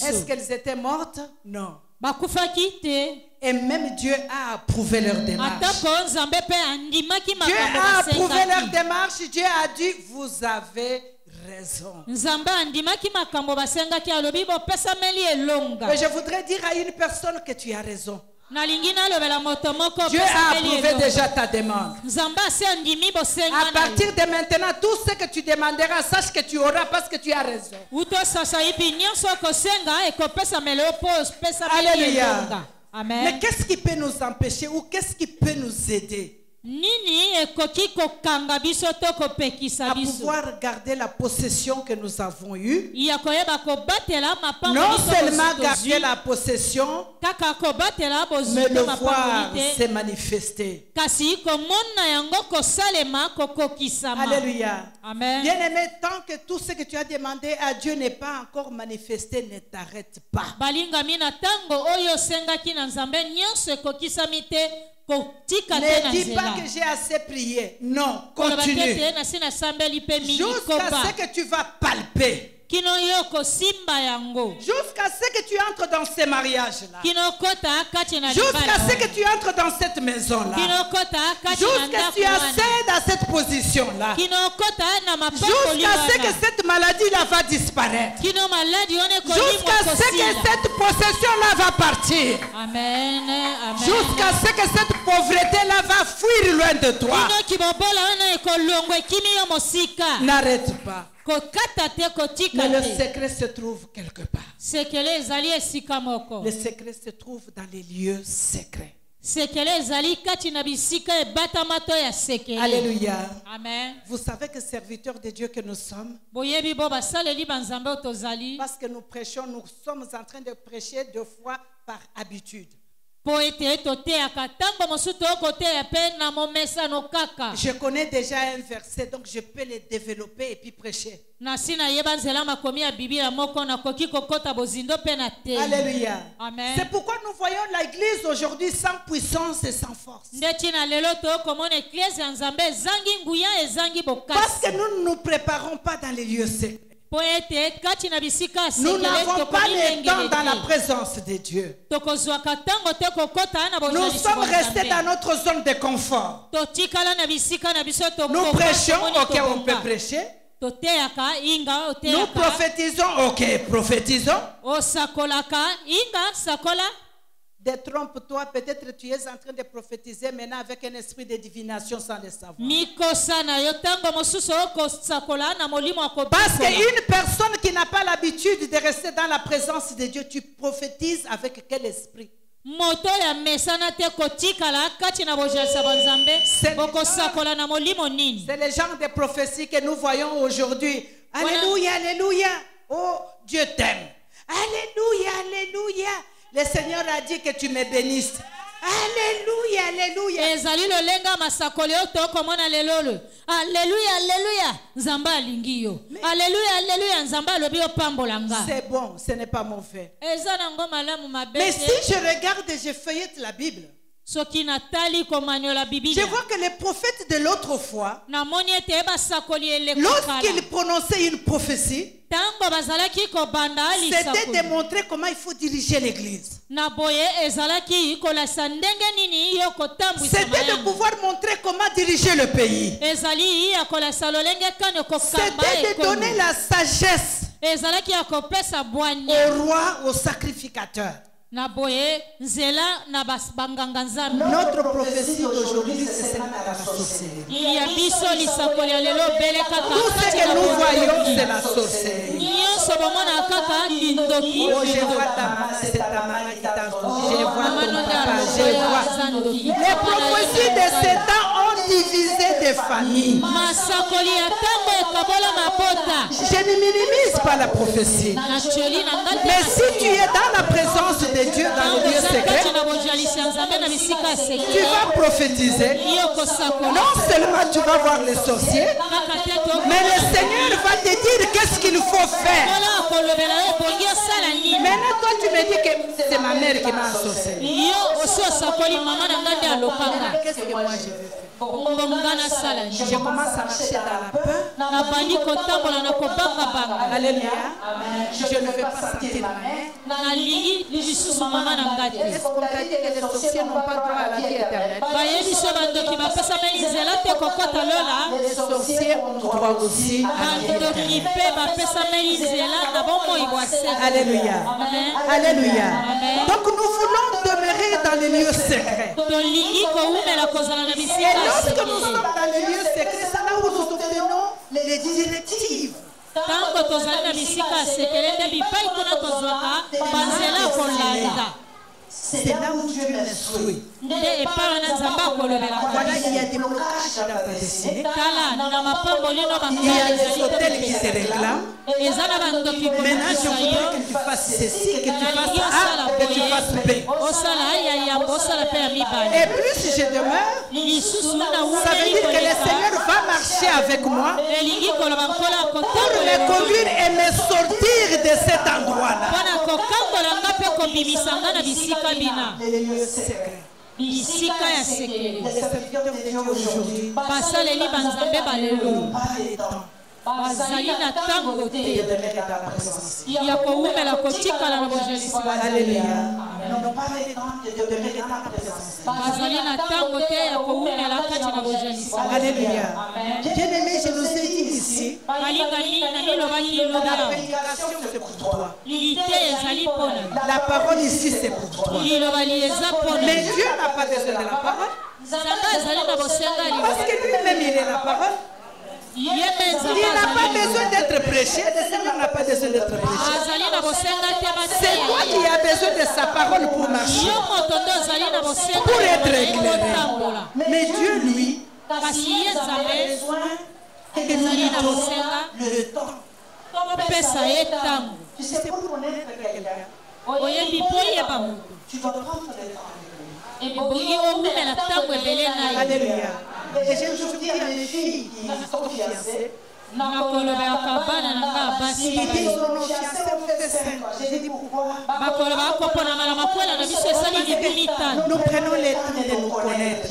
Speaker 1: Est-ce qu'elles étaient mortes? Non. Et même Dieu a approuvé leur démarche. Dieu a approuvé leur démarche. Dieu a dit, vous avez raison. Mais je voudrais dire à une personne que tu as raison. Dieu a approuvé déjà ta demande. À partir de maintenant, tout ce que tu demanderas, sache que tu auras parce que tu as raison. Alléluia.
Speaker 5: Amen.
Speaker 1: Mais qu'est-ce qui peut nous empêcher ou qu'est-ce qui peut nous aider à pouvoir garder la possession que nous avons eue? Non seulement garder la possession, mais le voir se manifester. Alléluia.
Speaker 5: Amen.
Speaker 1: Bien-aimé, tant que tout ce que tu as demandé à Dieu n'est pas encore manifesté, ne t'arrête pas. Ne dis pas que j'ai assez prié. Non, continue. Jusqu'à ce que tu vas palper. Jusqu'à ce que tu entres dans ces mariages-là. Jusqu'à ce que tu entres dans cette maison-là. Jusqu'à ce que tu accèdes à cette position-là. Jusqu'à ce que cette maladie là va disparaître. Jusqu'à ce que cette possession-là va partir.
Speaker 5: Amen. Amen.
Speaker 1: Jusqu'à ce que cette pauvreté-là va fuir loin de toi. N'arrête pas. Mais le secret se trouve quelque part. Le secret se trouve dans les lieux secrets. Alléluia.
Speaker 5: Amen.
Speaker 1: Vous savez que serviteurs de Dieu que nous sommes, parce que nous prêchons, nous sommes en train de prêcher 2 fois par habitude. Je connais déjà un verset, donc je peux le développer et puis prêcher. Alléluia.
Speaker 5: Amen.
Speaker 1: C'est pourquoi nous voyons l'église aujourd'hui sans puissance et sans force. Parce que nous ne nous préparons pas dans les lieux secrets. Nous n'avons pas le temps dans la présence de Dieu. Nous sommes restés dans notre zone de confort. Nous prêchons, ok, on peut prêcher. Nous prophétisons, ok, prophétisons. Détrompe-toi, peut-être tu es en train de prophétiser maintenant avec un esprit de divination sans le savoir. Parce qu'une personne qui n'a pas l'habitude de rester dans la présence de Dieu, tu prophétises avec quel esprit? C'est le genre de prophétie que nous voyons aujourd'hui. Alléluia, alléluia. Oh, Dieu t'aime. Alléluia, alléluia. Le Seigneur a dit que tu me bénisses. Alléluia, alléluia. C'est bon, ce n'est pas mon fait. Mais si je regarde et je feuillette la Bible, je vois que les prophètes de l'autre fois, lorsqu'ils prononçaient une prophétie, c'était de montrer comment il faut diriger l'église. C'était de pouvoir montrer comment diriger le pays. C'était de donner la sagesse au roi, au sacrificateur. Notre prophétie d'aujourd'hui, c'est celle de la sorcellerie. Tout ce que nous voyons, c'est la sorcellerie. Oh, je vois ta main, c'est ta main qui t'a entendu. Je vois ton papa, je vois. Les prophéties de ces temps ont divisé des familles. Je ne minimise pas la prophétie. Mais si tu es dans la présence de Dieu, dans le lieu secret, tu vas prophétiser. Non seulement tu vas voir les sorciers, mais le Seigneur va te dire qu'est-ce qu'il faut faire. Maintenant, toi, tu me dis que c'est ma mère qui m'a ensorcelé. Qu'est-ce que moi je veux faire? Je commence à marcher dans la peur. Alléluia. Je ne vais pas sortir ma mère. Est-ce qu'on t'a dit que les sorciers n'ont pas droit à la vie éternelle? Les sorciers ont droit aussi à la vie éternelle. Alléluia. Alléluia. Donc nous voulons demeurer dans les lieux secrets. Et lorsque nous sommes dans les lieux secrets, c'est là où nous obtenons les directives. C'est là où Dieu m'instruit. Voilà, il y a des blocages dans ta destinée. Il y a des hôtels qui se réclament. Maintenant, je voudrais que tu fasses ceci, que tu fasses A, que tu fasses B. Et plus je demeure, ça veut dire que le Seigneur va marcher avec moi pour me conduire et me sortir de cet endroit-là. Les lieux secrets. Les serviteurs de Dieu aujourd'hui, pas les temps.
Speaker 5: bazali na tango te
Speaker 1: de demeurer dans la présence.
Speaker 5: ya koumela kotikala na bojelisi.
Speaker 1: Alléluia. N'ont pas le temps de demeurer dans la présence.
Speaker 5: bazali na tango te ya koumela kati na bojelisi.
Speaker 1: Alléluia. Bien-aimé, je nous ai dit ici,
Speaker 5: balingani na nilobaki
Speaker 1: la
Speaker 5: loba
Speaker 1: prédication c'est pour toi.
Speaker 5: lilite ezali mpona
Speaker 1: La parole ici c'est pour toi.
Speaker 5: liloba lieza mpona
Speaker 1: Mais Dieu n'a pas besoin de la parole.
Speaker 5: nzambe azali na bosenga
Speaker 1: Parce que lui-même il est la parole.
Speaker 5: ye mpe nzambe
Speaker 1: Il n'a pas
Speaker 5: azali
Speaker 1: besoin d'être prêché. Le Seigneur n'a pas besoin d'être prêché.
Speaker 5: azali na bosenga te
Speaker 1: C'est toi qui as besoin de sa parole pour marcher,
Speaker 5: yo moto nde ozali na bosenga
Speaker 1: pour être éclairé.
Speaker 5: kotambola
Speaker 1: Mais Dieu, lui,
Speaker 5: kasi ye nzambe
Speaker 1: que nous
Speaker 5: ezali
Speaker 1: lui
Speaker 5: na
Speaker 1: donnons
Speaker 5: bosenga
Speaker 1: le temps.
Speaker 5: topesa ye ntango
Speaker 1: Tu sais, pour connaître quelqu'un,
Speaker 5: oyebi mpo oyeba moto
Speaker 1: tu dois prendre le temps avec lui.
Speaker 5: ebongi okumela ntango ebele na ye.
Speaker 1: Alléluia. Et j'ai toujours dit à mes filles qui sont fiancées,
Speaker 5: nakolobelaka bana na nga basi
Speaker 1: qui disent non, non, fiancées, on fait 5 ans. J'ai dit pourquoi?
Speaker 5: bakoloba kopona na makwela na biso esali libili tano
Speaker 1: Nous prenons le temps de nous connaître.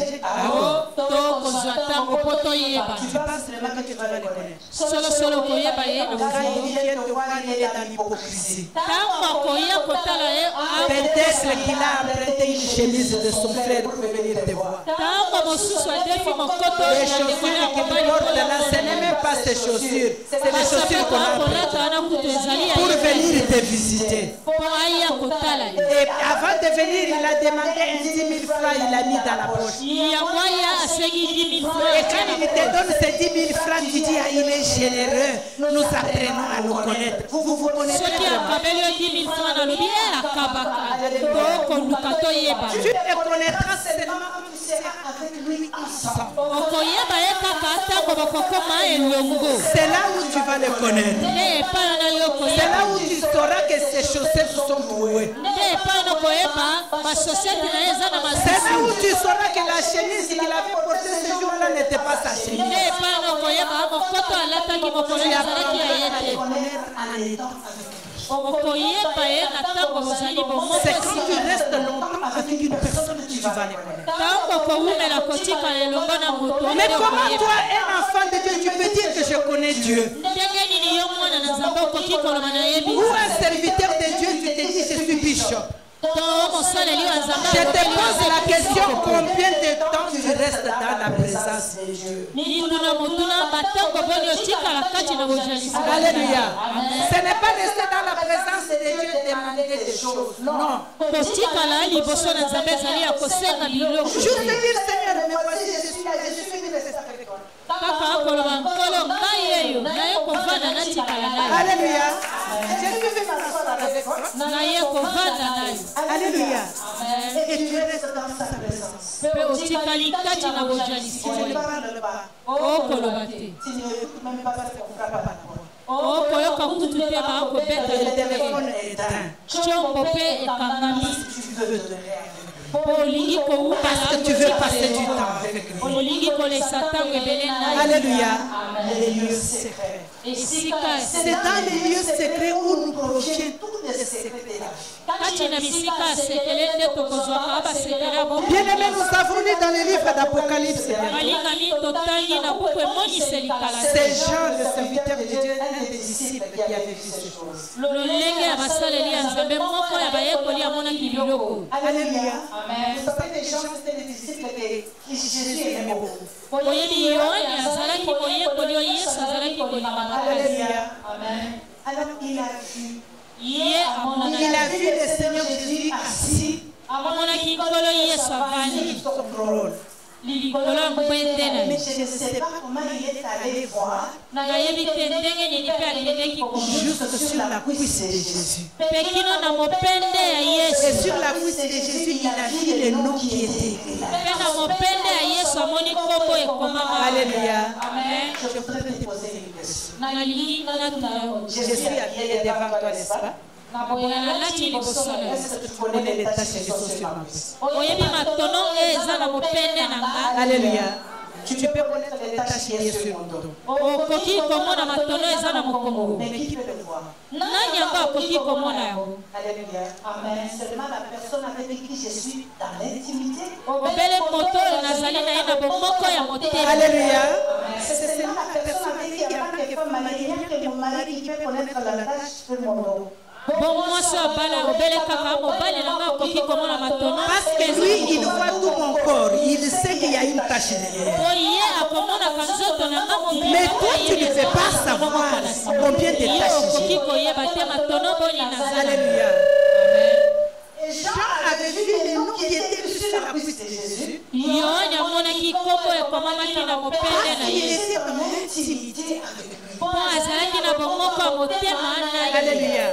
Speaker 5: tokozwa ntango mpo toyeba
Speaker 1: Tu penses seulement que tu vas le connaître.
Speaker 5: solosolo koyeba ye na
Speaker 1: Quand
Speaker 5: mokili.
Speaker 1: il vient te voir, il est dans l'hypocrisie.
Speaker 5: ntango akoya kotala ye
Speaker 1: Peut-être qu'il a emprunté une chemise de son frère pour venir te voir.
Speaker 5: ntango mosusu adefi mokoto
Speaker 1: Les
Speaker 5: ya
Speaker 1: chaussures
Speaker 5: ndeko ya
Speaker 1: qu'il
Speaker 5: mobali
Speaker 1: porte là, ce n'est même pas ses chaussures, c'est les chaussures qu'on a
Speaker 5: akolata wana kutu ezali ya
Speaker 1: pour
Speaker 5: ye
Speaker 1: venir te visiter.
Speaker 5: mpo aya kotala ye
Speaker 1: Et avant de venir, il a demandé 10 000 francs, il a mis dans la poche.
Speaker 5: yango aya asengi 10 000
Speaker 1: Et
Speaker 5: francs
Speaker 1: quand il te donne ces 10 000 francs, tu dis, ah, il est généreux. Nous apprenons à nous connaître. Vous connaissez
Speaker 5: soki
Speaker 1: vraiment.
Speaker 5: akabeli yo 10 000 francs nalobi ye akabaka tokoluka toyeba
Speaker 1: Tu le connaîtras seulement quand tu seras avec lui ensemble.
Speaker 5: okoyeba ye kaka ntango bokokoma elongo
Speaker 1: C'est là où tu vas le connaître.
Speaker 5: nde epai na yo
Speaker 1: C'est là
Speaker 5: koyeba
Speaker 1: où tu sauras que ses chaussettes sont trouées.
Speaker 5: nde epai na koyeba basosiete na ye eza na
Speaker 1: C'est là où
Speaker 5: masusu
Speaker 1: tu sauras que la chemise qu'il avait portée ce jour-là n'était pas sa chemise.
Speaker 5: nde epai na koyeba mokoto alataki mokolo ezalaki ya ye te
Speaker 1: Connaître en étant avec lui.
Speaker 5: okoyeba ye na ntango bozali
Speaker 1: C'est quand tu
Speaker 5: bomoko
Speaker 1: restes longtemps avec une personne que tu vas le connaître.
Speaker 5: ntango kowumela kotika elongo na moto
Speaker 1: Mais
Speaker 5: nde
Speaker 1: comment
Speaker 5: okoyeba
Speaker 1: toi, un enfant de Dieu, tu peux dire que je connais Dieu?
Speaker 5: ndenge nini yo mwana na nzambe okoki koloba na yebi
Speaker 1: Ou un serviteur de Dieu, tu te dis je suis bishop.
Speaker 5: to mosaleli wa nzambe
Speaker 1: Je te
Speaker 5: akokeli
Speaker 1: pose
Speaker 5: yo
Speaker 1: la
Speaker 5: nzambe
Speaker 1: question,
Speaker 5: koko.
Speaker 1: combien de temps tu restes dans la présence de Dieu?
Speaker 5: mituna motuna batango boni otikala kati na bojalisi
Speaker 1: Alléluia. Ce n'est pas rester dans la présence de Dieu demander des choses. Non.
Speaker 5: kotikala liboso na nzambe ezali ya kosenga biloko
Speaker 1: Juste dire Seigneur, mais voici, je suis là, je suis venu nécessaire avec toi.
Speaker 5: kaka akoloba nkolo ngai eyo naye kovanda natikala nayo
Speaker 1: Alléluia. Je suis venu m'asseoir avec toi.
Speaker 5: naye kovanda nayo
Speaker 1: Alléluia. Et tu restes dans sa présence.
Speaker 5: mpe otikali kati na bojalisi
Speaker 1: Tu ne parles pas.
Speaker 5: okoloba te
Speaker 1: Tu ne écoutes même pas ce qu'on frappe à la porte.
Speaker 5: okoyoka kutu te baakobeta
Speaker 1: Le
Speaker 5: yo
Speaker 1: téléphone
Speaker 5: te
Speaker 1: est éteint.
Speaker 5: combo mpe ekangami
Speaker 1: Tu veux donner.
Speaker 5: mpo olingi kowumela
Speaker 1: Tu veux passer du temps avec lui.
Speaker 5: olingi kolesa ntango ebele nayo
Speaker 1: Alléluia. Les lieux secrets.
Speaker 5: esika
Speaker 1: C'est dans les lieux secrets où nous projetons tous les secrets de la vie.
Speaker 5: kati na bisika ya sekele nde tokozwaka basekele ya bomo
Speaker 1: Bien-aimés, nous avons lu dans le livre d'Apocalypse.
Speaker 5: balingani totangi na buku emoniseli kala
Speaker 1: C'est Jean, le serviteur de Dieu, un des disciples qui avait vu ces choses.
Speaker 5: lolenge ya basaleli ya nzambe moko ya bayekoli amonaki biloko
Speaker 1: Alléluia. Vous savez, Jean, c'était des disciples que Jésus aimait beaucoup.
Speaker 5: oyebi yohani azalaki moyekoli oyo yesu azalaki kolima makasi
Speaker 1: Alléluia. Alors il a vu.
Speaker 5: ye
Speaker 1: Il a vu le Seigneur Jésus assis
Speaker 5: amonaki nkolo yesu avandi
Speaker 1: sur son trône.
Speaker 5: likolo ya mbwende na
Speaker 1: Mais
Speaker 5: ye
Speaker 1: je ne sais pas comment il est allé voir
Speaker 5: nayebi te ndenge nini mpe alendeki komona
Speaker 1: juste sur la cuisse de Jésus.
Speaker 5: mpe kino na mopende ya
Speaker 1: Et
Speaker 5: yesu
Speaker 1: sur la cuisse de Jésus, il a vu le nom qui était écrit là.
Speaker 5: mpe na mopende ya yesu amoni nkombo ekomama
Speaker 1: Alléluia.
Speaker 5: amen
Speaker 1: Je voudrais te poser une question.
Speaker 5: nalingi natuna yo
Speaker 1: Je suis habillé devant toi, n'est-ce pas?
Speaker 5: naboya nalati liboso na yo
Speaker 1: Est-ce que tu connais les taches qui sont sur ma cuisse?
Speaker 5: oyebi matono eza na mopende na nga
Speaker 1: Alléluia. Tu peux connaître les taches qui sont sur mon dos.
Speaker 5: okoki komona matono eza na mokongo
Speaker 1: Mais qui peut le voir?
Speaker 5: nani yango akoki komona yango
Speaker 1: Alléluia. Amen. Seulement la personne avec qui je suis dans l'intimité.
Speaker 5: obele moto oyo nazali na ye na bomoko ya motema
Speaker 1: Alléluia. C'est seulement la personne avec qui, en tant que femme mariée,
Speaker 6: mari qui peut connaître la tâche fait mon dos.
Speaker 1: Parce
Speaker 6: que lui, il voit tout mon corps. Il sait qu'il y a une tâche derrière. Mais toi, tu ne peux pas savoir combien de tâches j'ai. Alléluia. Jean avait vu les noms qui étaient sur la cuisse de Jésus. Il était en intimité avec lui. Alléluia.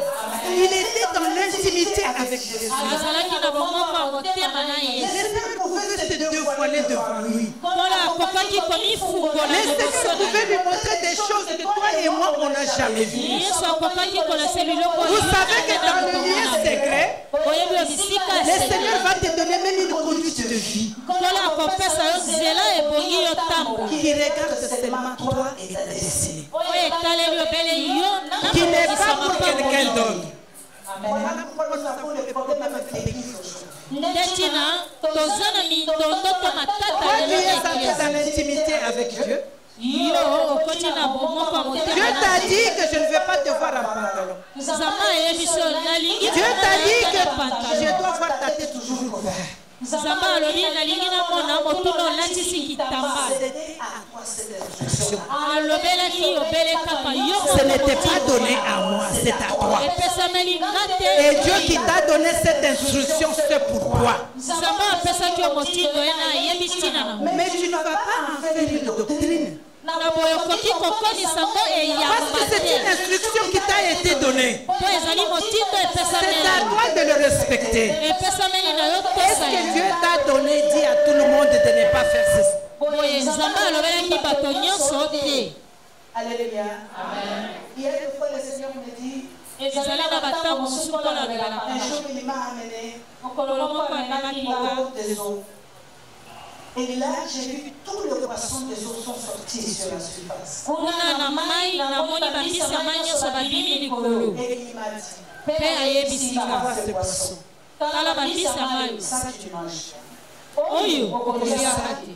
Speaker 6: Il était dans l'intimité avec Jésus. Le Seigneur pouvait se dévoiler devant lui. Le Seigneur pouvait lui montrer des choses que toi et moi on n'a jamais vues. Vous savez que dans le lieu secret, le Seigneur va te donner même une conduite de vie qui regarde seulement toi et ta destinée, qui n'est pas pour quelqu'un d'autre. Voilà pourquoi nous avons le problème avec l'église aujourd'hui. Toi, tu es entré dans l'intimité avec Dieu. Dieu t'a dit que je ne vais pas te voir en pantalon. Dieu t'a dit que je dois voir ta tête toujours couverte. Ce n'était pas donné à moi, c'est à toi. Et Dieu qui t'a donné cette instruction, c'est pour toi. Mais tu ne vas pas en faire une doctrine. Parce que c'est une instruction qui t'a été donnée. C'est à toi de le respecter. Est-ce que Dieu t'a donné, dit à tout le monde de ne pas faire ceci? Alléluia. Amen. Hier, une fois, le Seigneur me dit, un jour, il m'a amené au bord des eaux. Et là, j'ai vu tous les poissons des eaux sont sortis sur la surface. Et il m'a dit, vois ce poisson. Ça, tu manges.
Speaker 1: Oyo okoliakati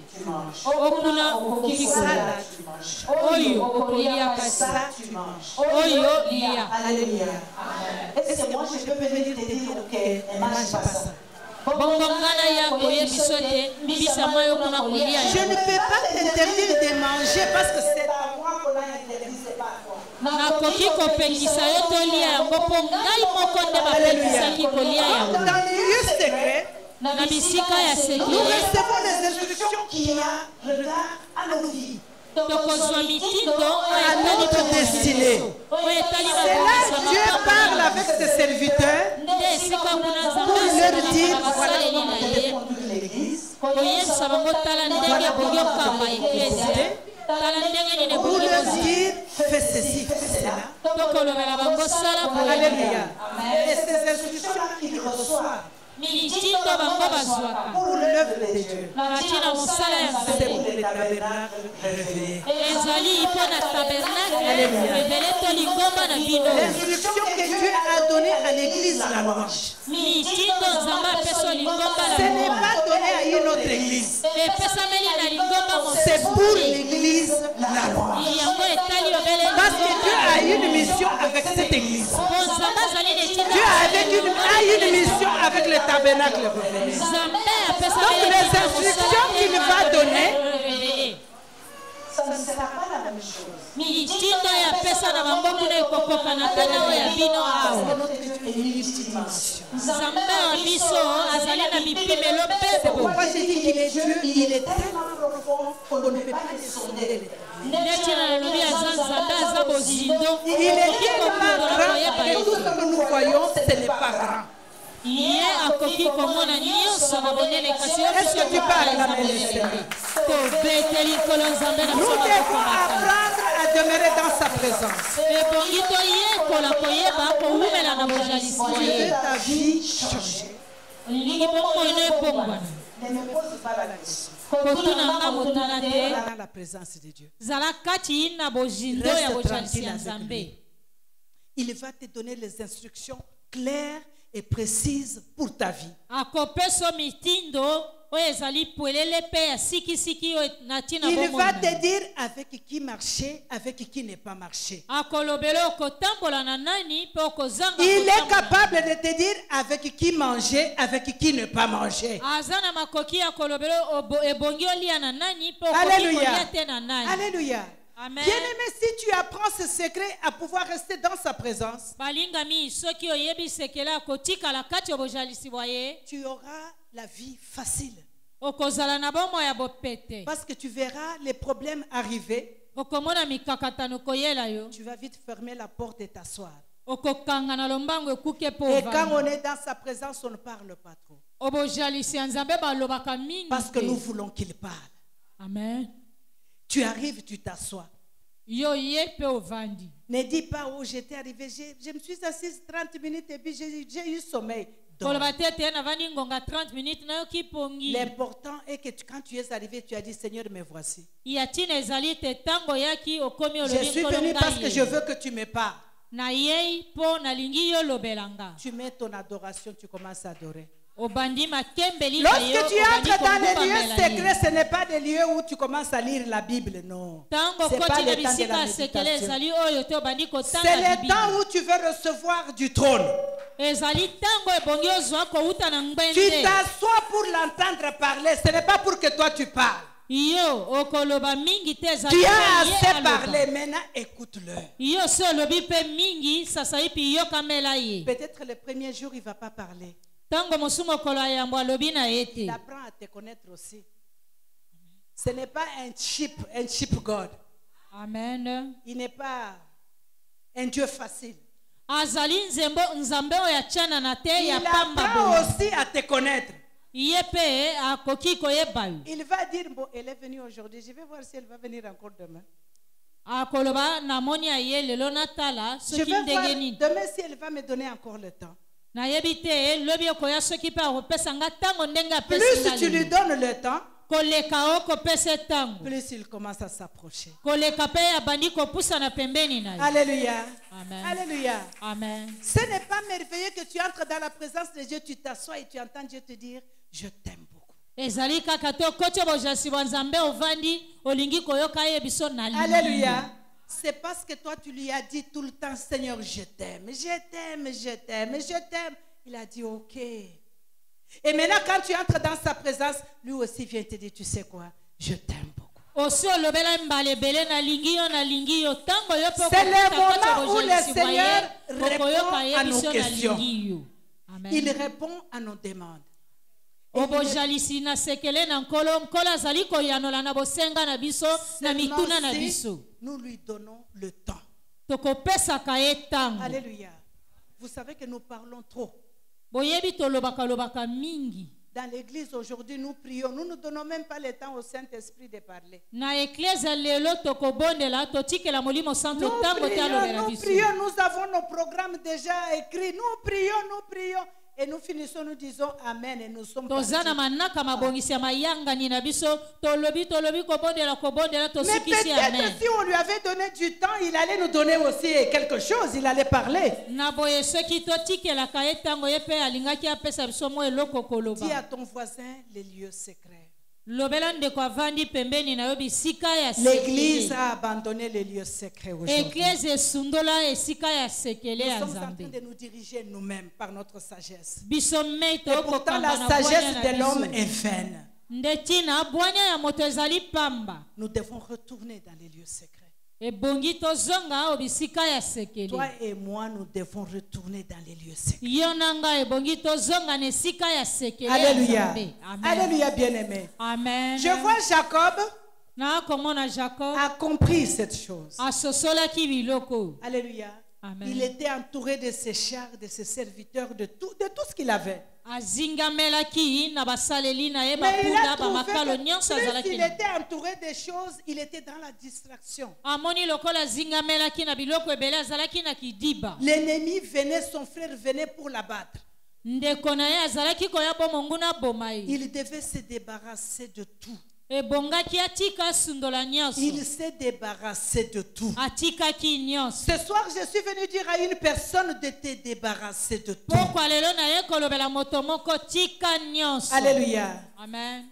Speaker 1: okuna okukikola oyo okoliakati oyo lia.
Speaker 6: Alléluia. Est-ce que moi je peux venir te dire ok, ne mange pas ça?
Speaker 1: Je ne
Speaker 6: peux pas t'interdire de manger parce que c'est à moi qu'on a interdit, c'est pas à toi. Dans les lieux secrets, nous recevons des instructions qui regardent à nos vies, à notre destinée. C'est là que Dieu parle avec ses serviteurs pour leur dire voilà comment vous devez conduire l'église, pour leur dire fais ceci, fais cela. Alléluia. Et ces instructions qu'ils reçoivent pour l'œuvre de Dieu, c'est pour les tabernacles révélés. L'instruction que Dieu a donnée à l'église la louange, ce n'est pas donné à une autre église, c'est pour l'église la louange. Parce que Dieu a une mission avec cette église. Dieu a une mission avec le tabernacle révélé. Donc les instructions qu'il va donner, ça ne sera pas la même chose. C'est pourquoi j'ai dit qu'il est Dieu, il est tellement profond qu'on ne peut pas le sonder. Il est tellement grand que tout ce que nous voyons, ce n'est pas grand. Est-ce que tu parles la même Nous devons apprendre à demeurer dans sa présence. Tu veux ta vie changer. Ne me pose pas la question. Dans la présence de Dieu. Reste tranquille avec lui. Il va te donner les instructions claires
Speaker 1: et précise pour ta vie. Il va te dire avec qui marcher, avec qui ne pas marcher. Il est capable de te dire avec qui manger, avec qui ne pas manger. Alléluia. Alléluia.
Speaker 5: Amen.
Speaker 1: Bien-aimé, si tu apprends ce secret à pouvoir rester dans sa présence, tu auras la vie facile. Parce que tu verras les problèmes arriver. Tu vas vite fermer la porte et t'asseoir. Et quand on est dans sa présence, on ne parle pas trop. Parce que nous voulons qu'il parle.
Speaker 5: Amen.
Speaker 1: Tu arrives, tu t'assois. Ne dis pas, oh, j'étais arrivé, je me suis assise 30 minutes et puis j'ai eu sommeil. L'important est que quand tu es arrivé, tu as dit, Seigneur, me voici. Je suis venu parce que je veux que tu me parles. Tu mets ton adoration, tu commences à adorer. Lorsque tu entres dans les lieux secrets, ce n'est pas des lieux où tu commences à lire la Bible, non. Ce n'est pas le temps de la méditation. C'est le temps où tu veux recevoir du trône. Tu t'assois pour l'entendre parler, ce n'est pas pour que toi tu parles. Tu as assez parlé, maintenant écoute-le. Peut-être le premier jour il ne va pas parler. Il apprend à te connaître aussi. Ce n'est pas un cheap God.
Speaker 5: Amen.
Speaker 1: Il n'est pas un Dieu facile. Il apprend aussi à te connaître. Il va dire, bon, elle est venue aujourd'hui, je vais voir si elle va venir encore demain. Je vais voir demain si elle va me donner encore le temps. Plus tu lui donnes le temps, plus il commence à s'approcher. Alléluia.
Speaker 5: Amen.
Speaker 1: Alléluia.
Speaker 5: Amen.
Speaker 1: Ce n'est pas merveilleux que tu entres dans la présence de Dieu, tu t'assois et tu entends Dieu te dire, je t'aime beaucoup. Alléluia. C'est parce que toi tu lui as dit tout le temps, Seigneur, je t'aime, je t'aime, je t'aime, je t'aime. Il a dit ok. Et maintenant quand tu entres dans sa présence, lui aussi vient te dire, tu sais quoi, je t'aime beaucoup. C'est le moment où le Seigneur répond à nos questions. Il répond à nos demandes. Nous lui donnons le temps. Alléluia. Vous savez que nous parlons trop. Dans l'église aujourd'hui, nous prions. Nous ne donnons même pas le temps au Saint-Esprit de parler. Nous prions, nous avons nos programmes déjà écrits. Nous prions. Et nous finissons, nous disons Amen et nous sommes partis. Mais peut-être si on lui avait donné du temps, il allait nous donner aussi quelque chose, il allait parler. Dis à ton voisin les lieux secrets. L'église a abandonné les lieux secrets aujourd'hui. Nous sommes en train de nous diriger nous-mêmes par notre sagesse. Et pourtant la sagesse de l'homme est vaine. Nous devons retourner dans les lieux secrets. Toi et moi, nous devons retourner dans les lieux secrets. Alléluia. Alléluia, bien-aimé.
Speaker 5: Amen.
Speaker 1: Je vois Jacob a compris cette chose. Alléluia.
Speaker 5: Amen.
Speaker 1: Il était entouré de ses chars, de ses serviteurs, de tout ce qu'il avait. Mais il a trouvé que plus il était entouré de choses, il était dans la distraction. L'ennemi venait, son frère venait pour l'abattre. Il devait se débarrasser de tout.
Speaker 6: Il s'est débarrassé de tout. Ce soir, je suis venu dire à une personne de te débarrasser de tout. Alléluia.
Speaker 5: Amen.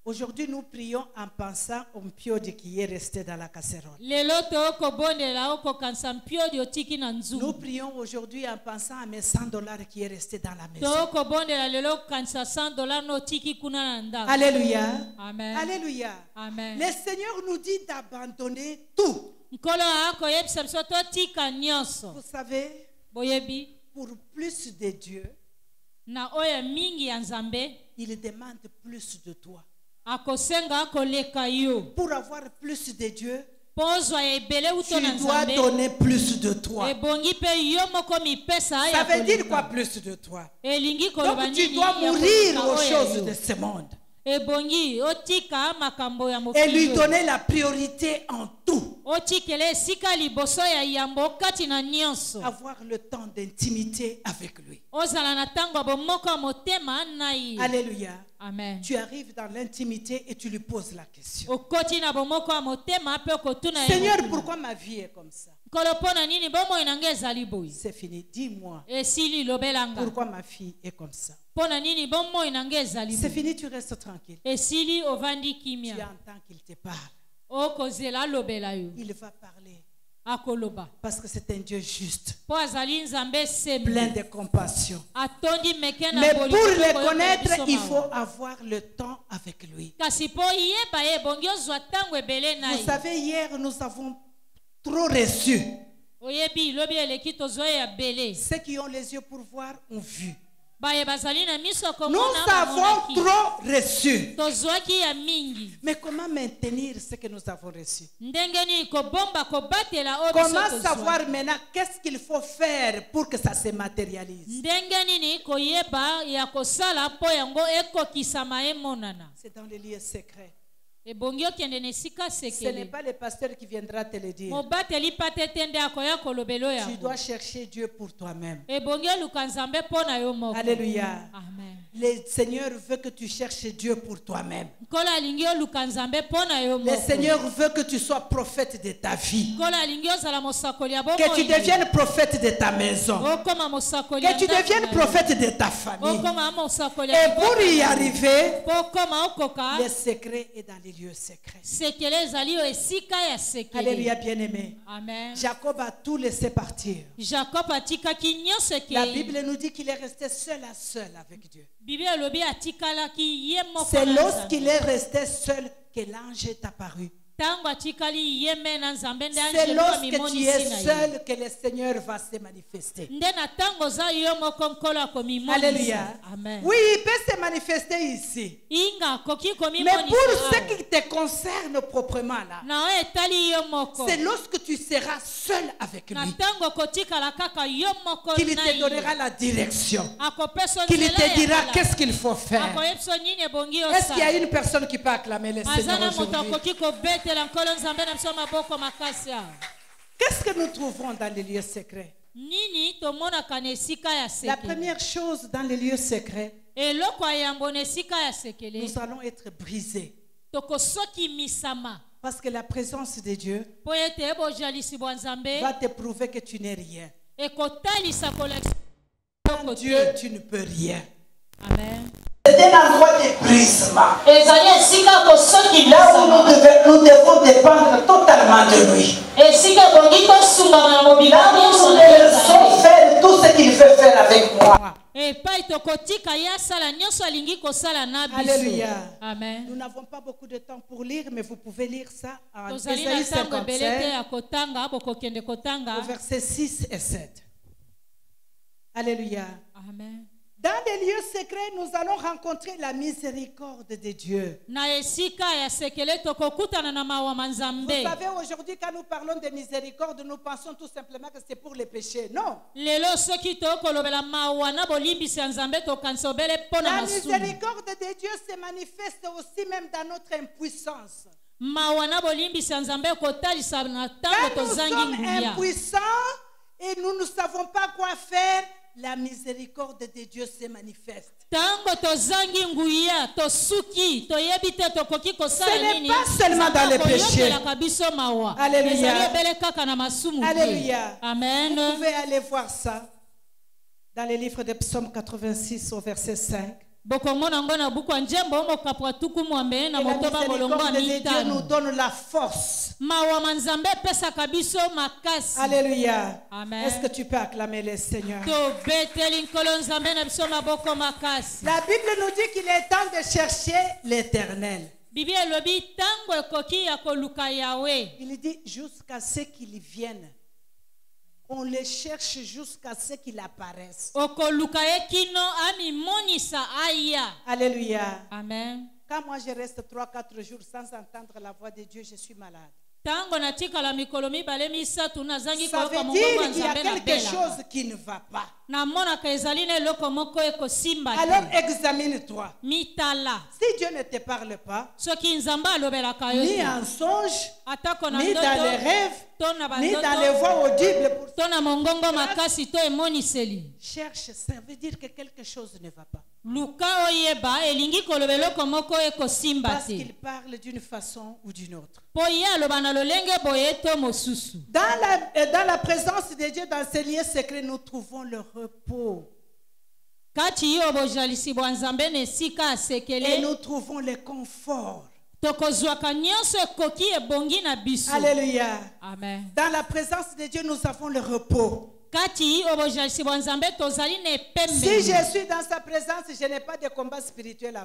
Speaker 6: Aujourd'hui, nous prions en pensant au piode qui est resté dans la casserole. Nous prions aujourd'hui en pensant à mes $100 qui est resté dans la maison. Alléluia.
Speaker 5: Amen.
Speaker 6: Alléluia.
Speaker 5: Amen.
Speaker 6: Le Seigneur nous dit d'abandonner tout. Vous savez, pour plus de Dieu, il demande plus de toi. Pour avoir plus de Dieu, tu dois donner plus de toi. Ça veut dire quoi, plus de toi? Donc tu dois mourir aux choses de ce monde et lui donner la priorité en tout. Avoir le temps d'intimité avec lui. Alléluia.
Speaker 5: Amen.
Speaker 6: Tu arrives dans l'intimité et tu lui poses la question. Seigneur, pourquoi ma vie est comme ça? C'est fini. Dis-moi. Pourquoi ma fille est comme ça? C'est fini, tu restes tranquille. Tu entends qu'il te parle. Il va parler. Parce que c'est un Dieu juste, plein de compassion. Mais pour le connaître, il faut avoir le temps avec lui. Vous savez, hier, nous avons trop reçu. Ceux qui ont les yeux pour voir ont vu. Nous avons trop reçu. Mais comment maintenir ce que nous avons reçu? Comment savoir maintenant qu'est-ce qu'il faut faire pour que ça se matérialise? C'est dans les lieux secrets. Ce n'est pas le pasteur qui viendra te le dire. Tu dois chercher Dieu pour toi-même. Alléluia.
Speaker 5: Amen.
Speaker 6: Le Seigneur veut que tu cherches Dieu pour toi-même. Le Seigneur veut que tu sois prophète de ta vie. Que tu deviennes prophète de ta maison. Que tu deviennes prophète de ta famille. Et pour y arriver, le secret est dans les lieux secrets. Alléluia, bien-aimé. Jacob a tout laissé partir. La Bible nous dit qu'il est resté seul à seul avec Dieu. C'est lorsqu'il est resté seul que l'ange est apparu. C'est lorsque tu es seul que le Seigneur va se manifester. Alléluia.
Speaker 5: Amen.
Speaker 6: Oui, il peut se manifester ici. Mais pour ce qui te concerne proprement là, c'est lorsque tu seras seul avec lui qu'il te donnera la direction, qu'il te dira qu'est-ce qu'il faut faire. Est-ce qu'il y a une personne qui peut acclamer le Seigneur aujourd'hui? Qu'est-ce que nous trouvons dans les lieux secrets? La première chose dans les lieux secrets, nous allons être brisés. Parce que la présence de Dieu va te prouver que tu n'es rien. Sans Dieu, tu ne peux rien.
Speaker 5: Amen.
Speaker 6: C'est un endroit de brisement. Là où nous devons dépendre totalement de lui. Là où nous devons faire tout ce qu'il veut faire avec moi. Alléluia.
Speaker 5: Amen.
Speaker 6: Nous n'avons pas beaucoup de temps pour lire, mais vous pouvez lire ça en Ésaïe 57, au verset 6 et 7. Alléluia.
Speaker 5: Amen.
Speaker 6: Dans les lieux secrets, nous allons rencontrer la miséricorde de Dieu. Vous savez, aujourd'hui, quand nous parlons de miséricorde, nous pensons tout simplement que c'est pour les péchés. Non. La miséricorde de Dieu se manifeste aussi même dans notre impuissance. Quand nous sommes impuissants et nous ne savons pas quoi faire,
Speaker 1: la miséricorde de Dieu se manifeste.
Speaker 5: Ce
Speaker 1: n'est pas seulement dans les péchés. Alléluia. Alléluia.
Speaker 5: Amen.
Speaker 1: Vous pouvez aller voir ça dans les livres de Psaume 86 au verset 5. Et la miséricorde de Dieu nous donne la force. Alléluia.
Speaker 5: Amen.
Speaker 1: Est-ce que tu peux acclamer le Seigneur? La Bible nous dit qu'il est temps de chercher l'Éternel. Il dit jusqu'à ce qu'il vienne. On les cherche jusqu'à ce qu'il apparaisse. Alléluia.
Speaker 5: Amen.
Speaker 1: Quand moi je reste 3-4 jours sans entendre la voix de Dieu, je suis malade. Ça veut dire qu'il y a quelque chose qui ne va pas. Alors examine-toi. Si Dieu ne te parle pas, ni en songe, ni dans les rêves, ni dans les voix audibles, cherche, ça veut dire que quelque chose ne va pas. Parce qu'il parle d'une façon ou d'une autre. Dans la présence de Dieu, dans ces lieux secrets, nous trouvons le repos. Et nous trouvons le confort. Alléluia.
Speaker 5: Amen.
Speaker 1: Dans la présence de Dieu, nous avons le repos. Si je suis dans sa présence, je n'ai pas de combat spirituel à